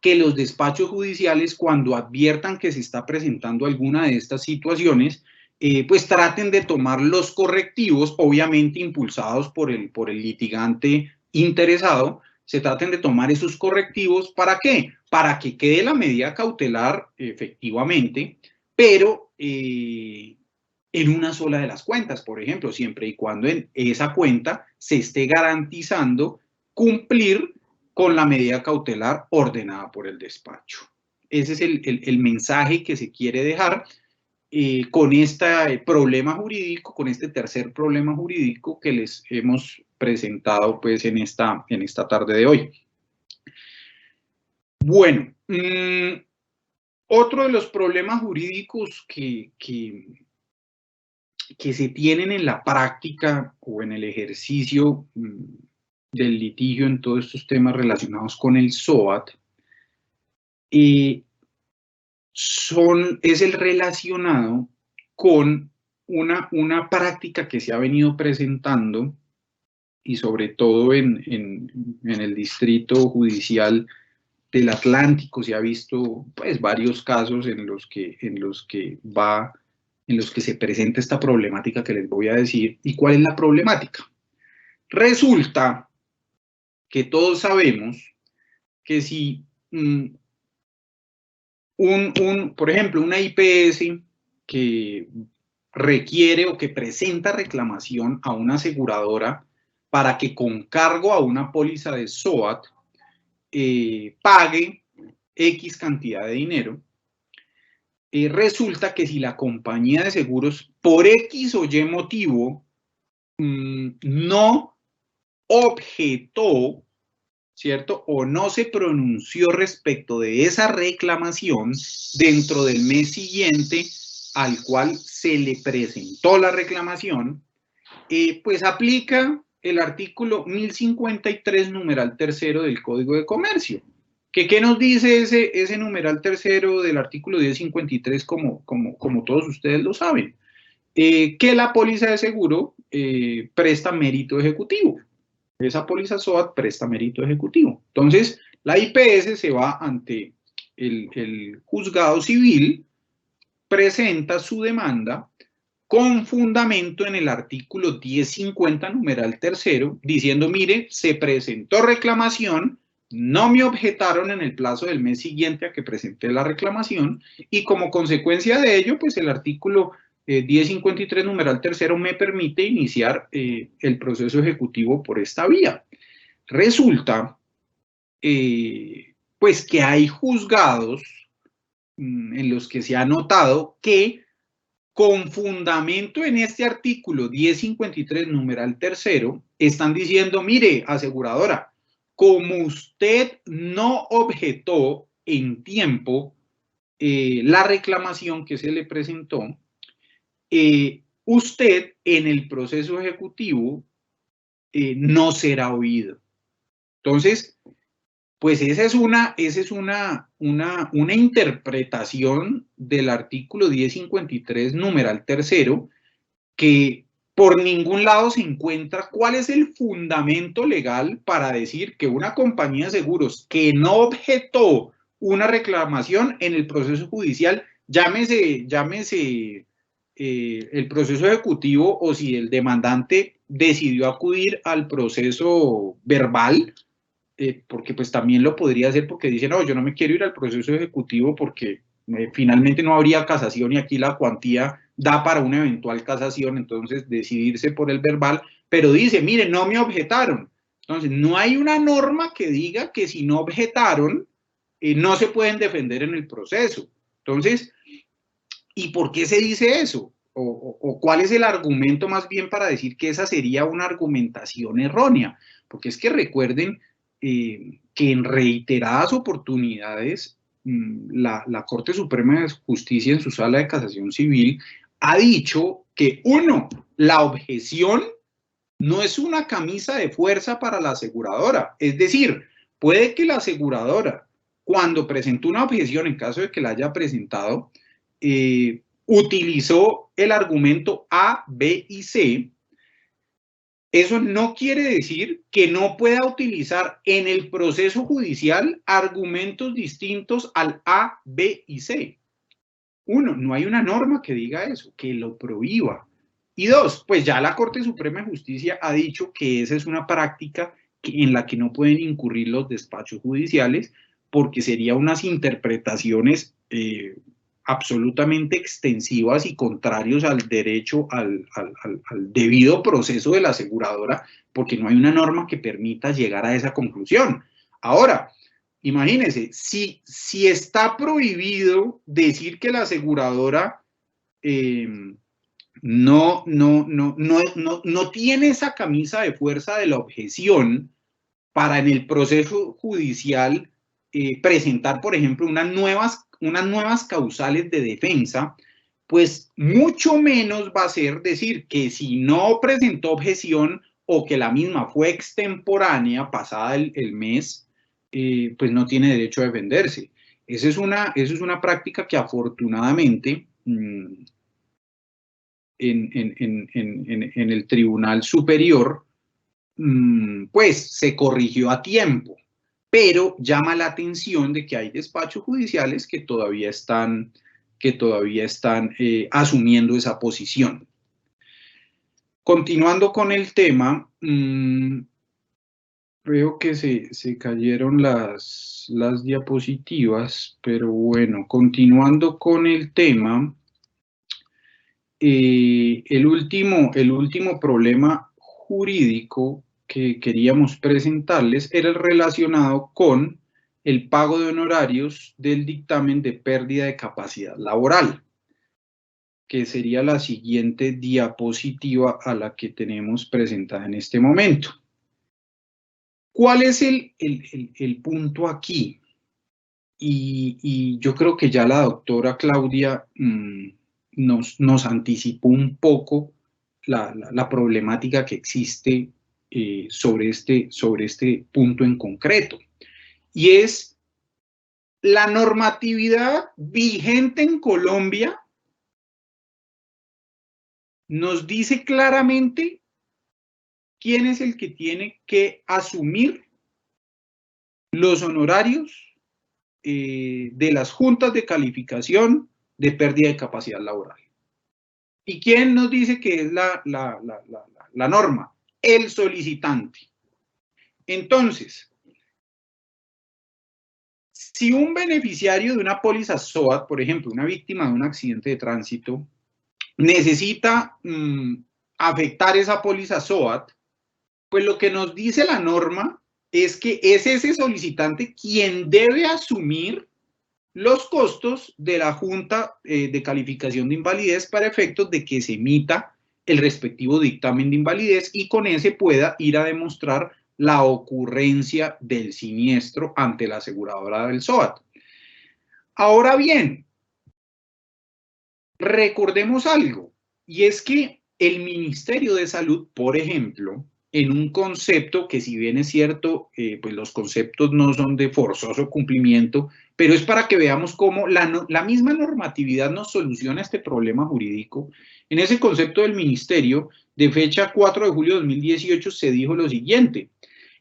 que los despachos judiciales, cuando adviertan que se está presentando alguna de estas situaciones, pues traten de tomar los correctivos, obviamente impulsados por el litigante interesado, se traten de tomar esos correctivos. ¿Para qué? Para que quede la medida cautelar efectivamente, pero en una sola de las cuentas, por ejemplo, siempre y cuando en esa cuenta se esté garantizando cumplir con la medida cautelar ordenada por el despacho. Ese es el mensaje que se quiere dejar con este problema jurídico, con este tercer problema jurídico que les hemos presentado pues en esta tarde de hoy. Bueno, otro de los problemas jurídicos que se tienen en la práctica o en el ejercicio del litigio en todos estos temas relacionados con el SOAT es el relacionado con una práctica que se ha venido presentando, y sobre todo en el Distrito Judicial del Atlántico se ha visto pues varios casos en los que se presenta esta problemática que les voy a decir. ¿Y cuál es la problemática? Resulta que todos sabemos que si por ejemplo, una IPS que requiere o que presenta reclamación a una aseguradora para que con cargo a una póliza de SOAT pague X cantidad de dinero, resulta que si la compañía de seguros por X o Y motivo no objetó, ¿cierto? O no se pronunció respecto de esa reclamación dentro del mes siguiente al cual se le presentó la reclamación, pues aplica el artículo 1053, numeral tercero del Código de Comercio. ¿Qué nos dice ese numeral tercero del artículo 1053, como todos ustedes lo saben? Que la póliza de seguro presta mérito ejecutivo. Esa póliza SOAT presta mérito ejecutivo. Entonces, la IPS se va ante el juzgado civil, presenta su demanda con fundamento en el artículo 1050, numeral tercero, diciendo, mire, se presentó reclamación, no me objetaron en el plazo del mes siguiente a que presenté la reclamación, y como consecuencia de ello, pues el artículo 1053, numeral tercero, me permite iniciar el proceso ejecutivo por esta vía. Resulta, pues que hay juzgados en los que se ha notado que con fundamento en este artículo 1053, numeral tercero, están diciendo, mire, aseguradora, como usted no objetó en tiempo la reclamación que se le presentó, usted en el proceso ejecutivo no será oído. Entonces, pues esa es una interpretación del artículo 1053, numeral tercero, que por ningún lado se encuentra cuál es el fundamento legal para decir que una compañía de seguros que no objetó una reclamación en el proceso judicial, llámese el proceso ejecutivo, o si el demandante decidió acudir al proceso verbal, porque pues también lo podría hacer porque dice, no, yo no me quiero ir al proceso ejecutivo porque finalmente no habría casación y aquí la cuantía da para una eventual casación, entonces decidirse por el verbal, pero dice, mire, no me objetaron. Entonces, no hay una norma que diga que si no objetaron, no se pueden defender en el proceso. Entonces, ¿y por qué se dice eso? ¿O cuál es el argumento más bien para decir que esa sería una argumentación errónea? Porque es que recuerden que en reiteradas oportunidades la Corte Suprema de Justicia en su sala de casación civil ha dicho que, uno, la objeción no es una camisa de fuerza para la aseguradora. Es decir, puede que la aseguradora, cuando presentó una objeción, en caso de que la haya presentado, utilizó el argumento A, B y C. Eso no quiere decir que no pueda utilizar en el proceso judicial argumentos distintos al A, B y C. Uno, no hay una norma que diga eso, que lo prohíba. Y dos, pues ya la Corte Suprema de Justicia ha dicho que esa es una práctica en la que no pueden incurrir los despachos judiciales porque serían unas interpretaciones absolutamente extensivas y contrarios al derecho, al debido proceso de la aseguradora, porque no hay una norma que permita llegar a esa conclusión. Ahora, imagínense, si está prohibido decir que la aseguradora no tiene esa camisa de fuerza de la objeción para en el proceso judicial presentar, por ejemplo, unas nuevas causales de defensa, pues mucho menos va a ser decir que si no presentó objeción o que la misma fue extemporánea, pasada el mes, pues no tiene derecho a defenderse. Esa es una práctica que afortunadamente en el Tribunal Superior pues se corrigió a tiempo, pero llama la atención de que hay despachos judiciales que todavía están asumiendo esa posición. Continuando con el tema, veo que se cayeron las diapositivas, pero bueno, continuando con el tema, el último problema jurídico que queríamos presentarles era el relacionado con el pago de honorarios del dictamen de pérdida de capacidad laboral, que sería la siguiente diapositiva a la que tenemos presentada en este momento. ¿Cuál es el punto aquí? Y yo creo que ya la doctora Claudia nos anticipó un poco la problemática que existe sobre este punto en concreto. Y es la normatividad vigente en Colombia nos dice claramente quién es el que tiene que asumir los honorarios de las juntas de calificación de pérdida de capacidad laboral. ¿Y quién nos dice que es la norma? El solicitante. Entonces, si un beneficiario de una póliza SOAT, por ejemplo, una víctima de un accidente de tránsito, necesita afectar esa póliza SOAT, pues lo que nos dice la norma es que es ese solicitante quien debe asumir los costos de la Junta de Calificación de Invalidez para efectos de que se emita el respectivo dictamen de invalidez y con ese pueda ir a demostrar la ocurrencia del siniestro ante la aseguradora del SOAT. Ahora bien, recordemos algo, y es que el Ministerio de Salud, por ejemplo, en un concepto que si bien es cierto, pues los conceptos no son de forzoso cumplimiento, pero es para que veamos cómo la misma normatividad nos soluciona este problema jurídico. En ese concepto del Ministerio, de fecha 4 de julio de 2018, se dijo lo siguiente: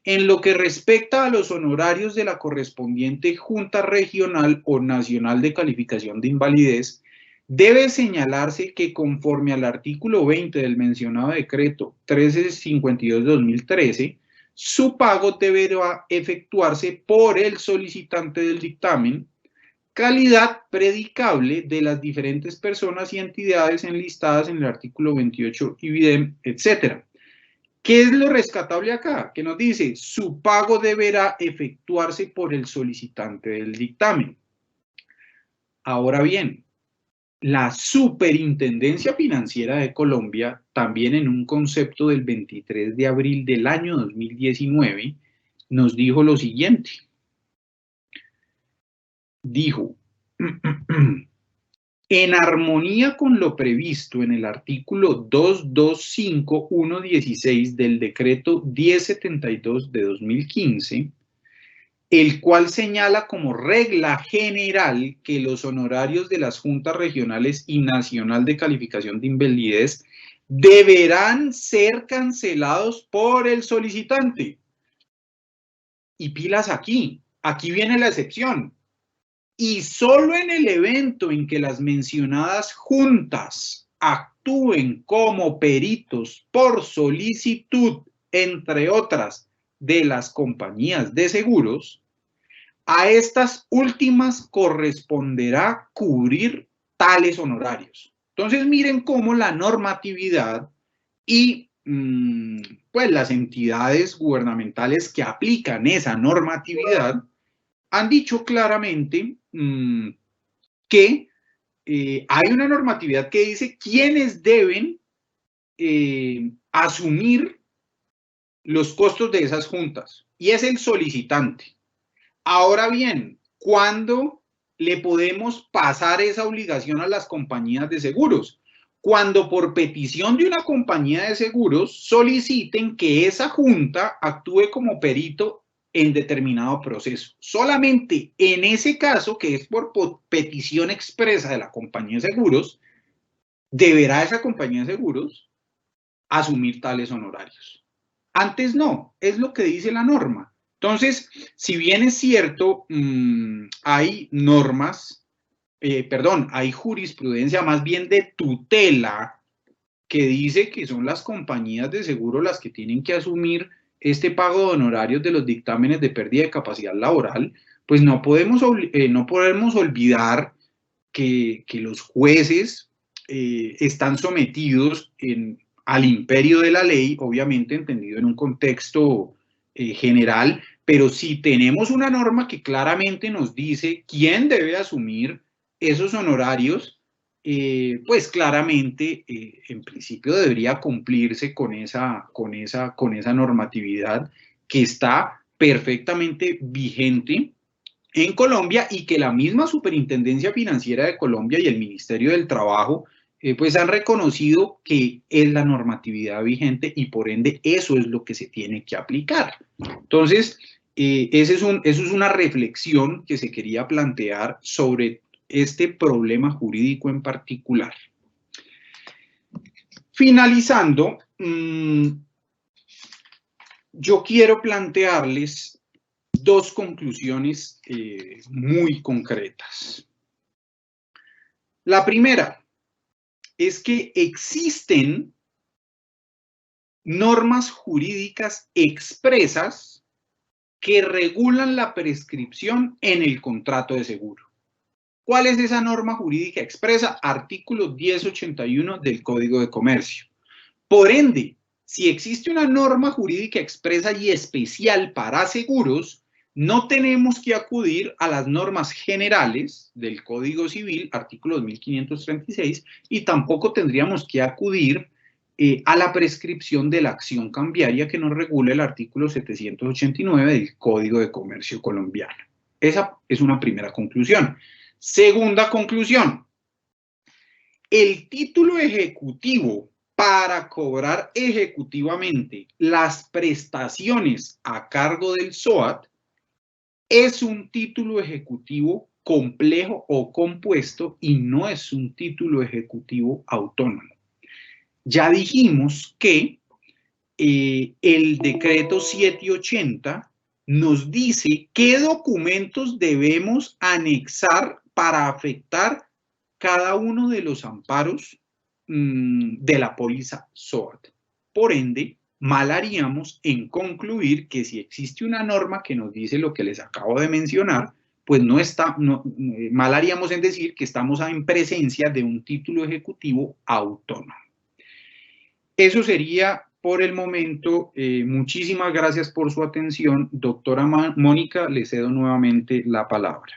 en lo que respecta a los honorarios de la correspondiente Junta Regional o Nacional de Calificación de Invalidez, debe señalarse que conforme al artículo 20 del mencionado decreto 1352-2013, su pago deberá efectuarse por el solicitante del dictamen, calidad predicable de las diferentes personas y entidades enlistadas en el artículo 28 IBIDEM, etc. ¿Qué es lo rescatable acá? Que nos dice, su pago deberá efectuarse por el solicitante del dictamen. Ahora bien, la Superintendencia Financiera de Colombia, también en un concepto del 23 de abril del año 2019, nos dijo lo siguiente. Dijo, En armonía con lo previsto en el artículo 225.1.16 del decreto 1072 de 2015, el cual señala como regla general que los honorarios de las juntas regionales y nacional de calificación de invalidez deberán ser cancelados por el solicitante. Y pilas aquí viene la excepción. Y solo en el evento en que las mencionadas juntas actúen como peritos por solicitud, entre otras, de las compañías de seguros, a estas últimas corresponderá cubrir tales honorarios. Entonces, miren cómo la normatividad y pues las entidades gubernamentales que aplican esa normatividad han dicho claramente que hay una normatividad que dice quiénes deben asumir los costos de esas juntas, y es el solicitante. Ahora bien, ¿cuándo le podemos pasar esa obligación a las compañías de seguros? Cuando por petición de una compañía de seguros soliciten que esa junta actúe como perito en determinado proceso. Solamente en ese caso, que es por petición expresa de la compañía de seguros, deberá esa compañía de seguros asumir tales honorarios. Antes no, es lo que dice la norma. Entonces, si bien es cierto, hay normas, hay jurisprudencia más bien de tutela que dice que son las compañías de seguro las que tienen que asumir este pago de honorarios de los dictámenes de pérdida de capacidad laboral, pues no podemos olvidar que los jueces están sometidos al imperio de la ley, obviamente entendido en un contexto general, pero si tenemos una norma que claramente nos dice quién debe asumir esos honorarios, pues claramente en principio debería cumplirse con esa normatividad que está perfectamente vigente en Colombia y que la misma Superintendencia Financiera de Colombia y el Ministerio del Trabajo pues han reconocido que es la normatividad vigente y por ende eso es lo que se tiene que aplicar. Entonces, esa es una reflexión que se quería plantear sobre este problema jurídico en particular. Finalizando, yo quiero plantearles dos conclusiones muy concretas. La primera es que existen normas jurídicas expresas que regulan la prescripción en el contrato de seguro. ¿Cuál es esa norma jurídica expresa? Artículo 1081 del Código de Comercio. Por ende, si existe una norma jurídica expresa y especial para seguros, no tenemos que acudir a las normas generales del Código Civil, artículo 2536, y tampoco tendríamos que acudir a la prescripción de la acción cambiaria que nos regula el artículo 789 del Código de Comercio colombiano. Esa es una primera conclusión. Segunda conclusión, el título ejecutivo para cobrar ejecutivamente las prestaciones a cargo del SOAT es un título ejecutivo complejo o compuesto y no es un título ejecutivo autónomo. Ya dijimos que el decreto 780 nos dice qué documentos debemos anexar para afectar cada uno de los amparos de la póliza SOAT. Por ende, mal haríamos en concluir que si existe una norma que nos dice lo que les acabo de mencionar, pues mal haríamos en decir que estamos en presencia de un título ejecutivo autónomo. Eso sería por el momento. Muchísimas gracias por su atención. Doctora Mónica, le cedo nuevamente la palabra.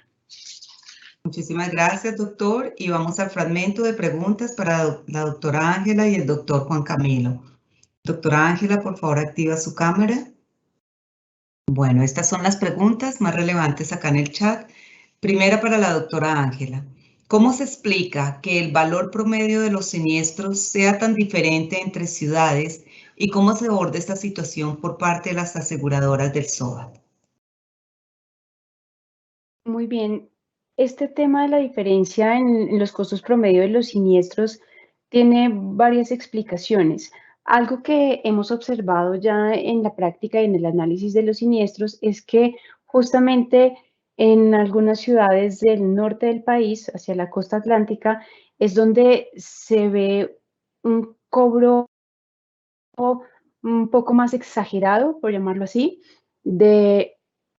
Muchísimas gracias, doctor. Y vamos al fragmento de preguntas para la doctora Ángela y el doctor Juan Camilo. Doctora Ángela, por favor, activa su cámara. Bueno, estas son las preguntas más relevantes acá en el chat. Primera para la doctora Ángela. ¿Cómo se explica que el valor promedio de los siniestros sea tan diferente entre ciudades y cómo se aborda esta situación por parte de las aseguradoras del SOAT? Muy bien. Este tema de la diferencia en los costos promedio de los siniestros tiene varias explicaciones. Algo que hemos observado ya en la práctica y en el análisis de los siniestros es que justamente en algunas ciudades del norte del país, hacia la costa atlántica, es donde se ve un cobro un poco más exagerado, por llamarlo así, de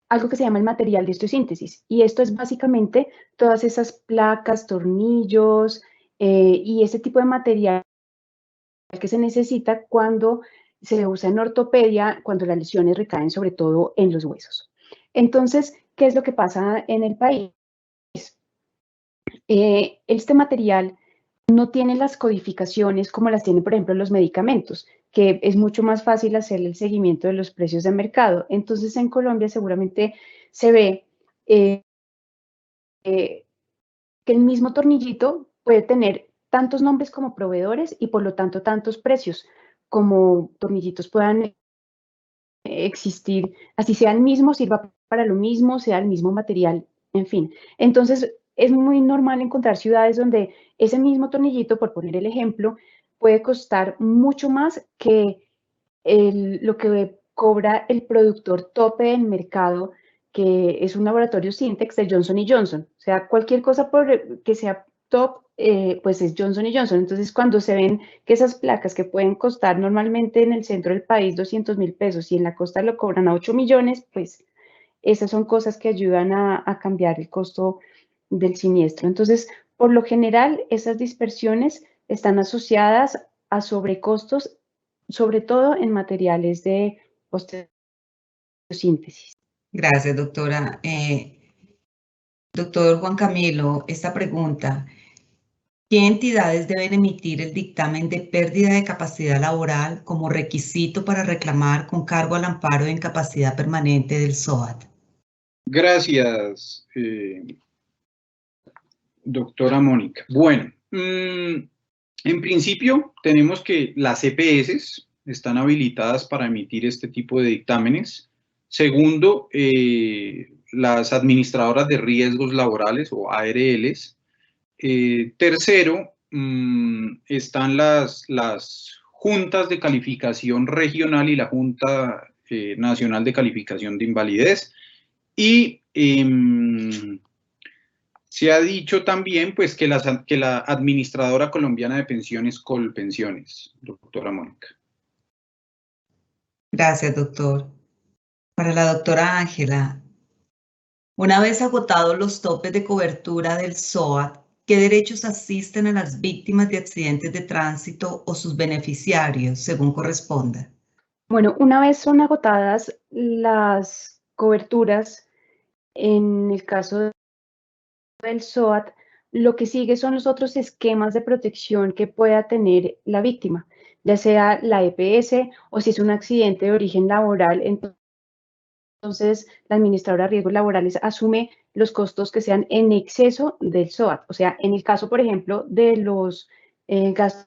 algo que se llama el material de osteosíntesis. Y esto es básicamente todas esas placas, tornillos y ese tipo de material que se necesita cuando se usa en ortopedia, cuando las lesiones recaen sobre todo en los huesos. Entonces, ¿qué es lo que pasa en el país? Este material no tiene las codificaciones como las tienen, por ejemplo, los medicamentos, que es mucho más fácil hacer el seguimiento de los precios de mercado. Entonces, en Colombia seguramente se ve que el mismo tornillito puede tener tantos nombres como proveedores y por lo tanto tantos precios como tornillitos puedan existir, así sea el mismo, sirva para lo mismo, sea el mismo material, en fin. Entonces, es muy normal encontrar ciudades donde ese mismo tornillito, por poner el ejemplo, puede costar mucho más que lo que cobra el productor tope del mercado, que es un laboratorio Syntex de Johnson Johnson. O sea, cualquier cosa que sea top, pues es Johnson Johnson. Entonces, cuando se ven que esas placas que pueden costar normalmente en el centro del país 200.000 pesos y en la costa lo cobran a 8 millones, pues esas son cosas que ayudan a cambiar el costo del siniestro. Entonces, por lo general, esas dispersiones están asociadas a sobrecostos, sobre todo en materiales de osteosíntesis. Gracias, doctora. Doctor Juan Camilo, esta pregunta, ¿qué entidades deben emitir el dictamen de pérdida de capacidad laboral como requisito para reclamar con cargo al amparo de incapacidad permanente del SOAT? Gracias, doctora Mónica. Bueno, en principio tenemos que las EPS están habilitadas para emitir este tipo de dictámenes. Segundo, las administradoras de riesgos laborales o ARLs. Tercero, están las juntas de calificación regional y la Junta Nacional de Calificación de Invalidez. Y se ha dicho también pues, que la Administradora Colombiana de Pensiones, Colpensiones, doctora Mónica. Gracias, doctor. Para la doctora Ángela, una vez agotados los topes de cobertura del SOAT, ¿qué derechos asisten a las víctimas de accidentes de tránsito o sus beneficiarios, según corresponda? Bueno, una vez son agotadas las coberturas, en el caso del SOAT, lo que sigue son los otros esquemas de protección que pueda tener la víctima, ya sea la EPS o si es un accidente de origen laboral. Entonces, la administradora de riesgos laborales asume los costos que sean en exceso del SOAT. O sea, en el caso, por ejemplo, de los gastos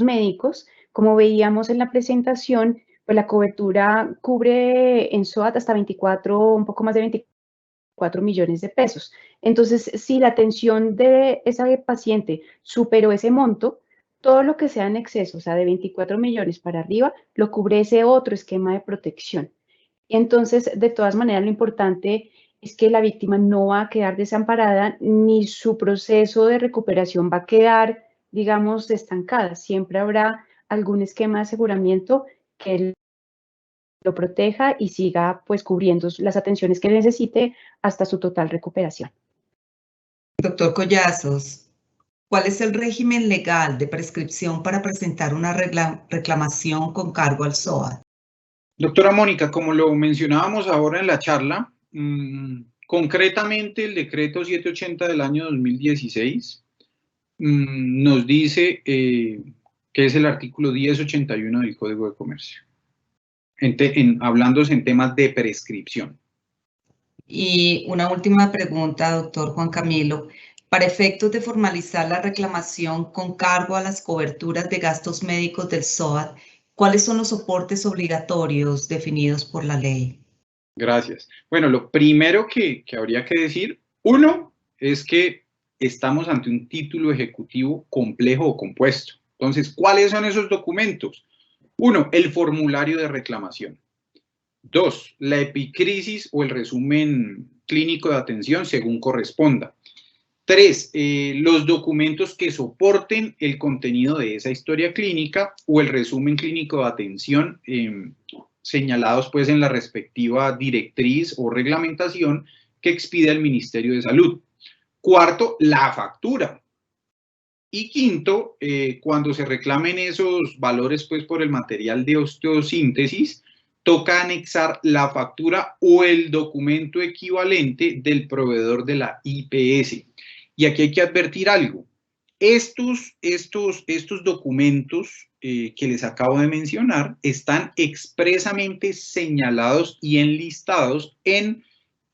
médicos, como veíamos en la presentación, pues la cobertura cubre en SOAT hasta 24, un poco más de 24 millones de pesos. Entonces, si la atención de esa paciente superó ese monto, todo lo que sea en exceso, o sea, de 24 millones para arriba, lo cubre ese otro esquema de protección. Entonces, de todas maneras, lo importante es que la víctima no va a quedar desamparada ni su proceso de recuperación va a quedar, digamos, estancada. Siempre habrá algún esquema de aseguramiento que lo proteja y siga pues cubriendo las atenciones que necesite hasta su total recuperación. Doctor Collazos, ¿cuál es el régimen legal de prescripción para presentar una reclamación con cargo al SOAT? Doctora Mónica, como lo mencionábamos ahora en la charla, concretamente el decreto 780 del año 2016 nos dice que es el artículo 1081 del Código de Comercio, hablándose en temas de prescripción. Y una última pregunta, doctor Juan Camilo. Para efectos de formalizar la reclamación con cargo a las coberturas de gastos médicos del SOAT, ¿cuáles son los soportes obligatorios definidos por la ley? Gracias. Bueno, lo primero que habría que decir, uno, es que estamos ante un título ejecutivo complejo o compuesto. Entonces, ¿cuáles son esos documentos? Uno, el formulario de reclamación. Dos, la epicrisis o el resumen clínico de atención según corresponda. Tres, los documentos que soporten el contenido de esa historia clínica o el resumen clínico de atención señalados pues en la respectiva directriz o reglamentación que expide el Ministerio de Salud. Cuarto, la factura. Y quinto, cuando se reclamen esos valores pues por el material de osteosíntesis, toca anexar la factura o el documento equivalente del proveedor de la IPS. Y aquí hay que advertir algo. Estos documentos que les acabo de mencionar están expresamente señalados y enlistados en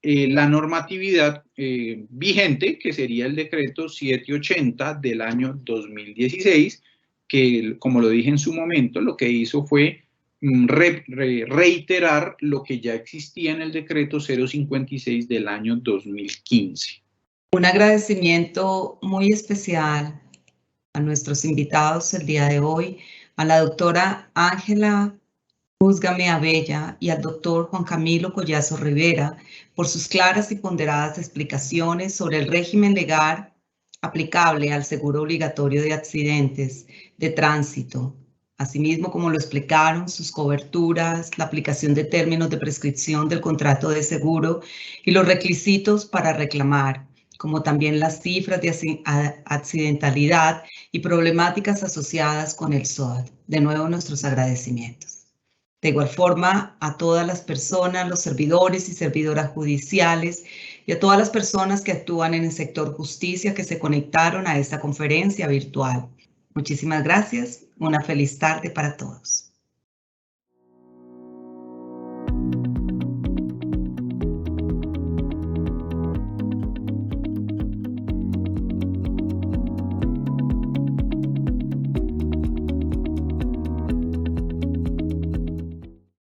la normatividad vigente, que sería el decreto 780 del año 2016, que, como lo dije en su momento, lo que hizo fue reiterar lo que ya existía en el decreto 056 del año 2015. Un agradecimiento muy especial a nuestros invitados el día de hoy, a la doctora Ángela Júzgame Abella y al doctor Juan Camilo Collazo Rivera por sus claras y ponderadas explicaciones sobre el régimen legal aplicable al seguro obligatorio de accidentes de tránsito, asimismo como lo explicaron sus coberturas, la aplicación de términos de prescripción del contrato de seguro y los requisitos para reclamar, como también las cifras de accidentalidad y problemáticas asociadas con el SOAT. De nuevo, nuestros agradecimientos. De igual forma, a todas las personas, los servidores y servidoras judiciales y a todas las personas que actúan en el sector justicia que se conectaron a esta conferencia virtual. Muchísimas gracias. Una feliz tarde para todos.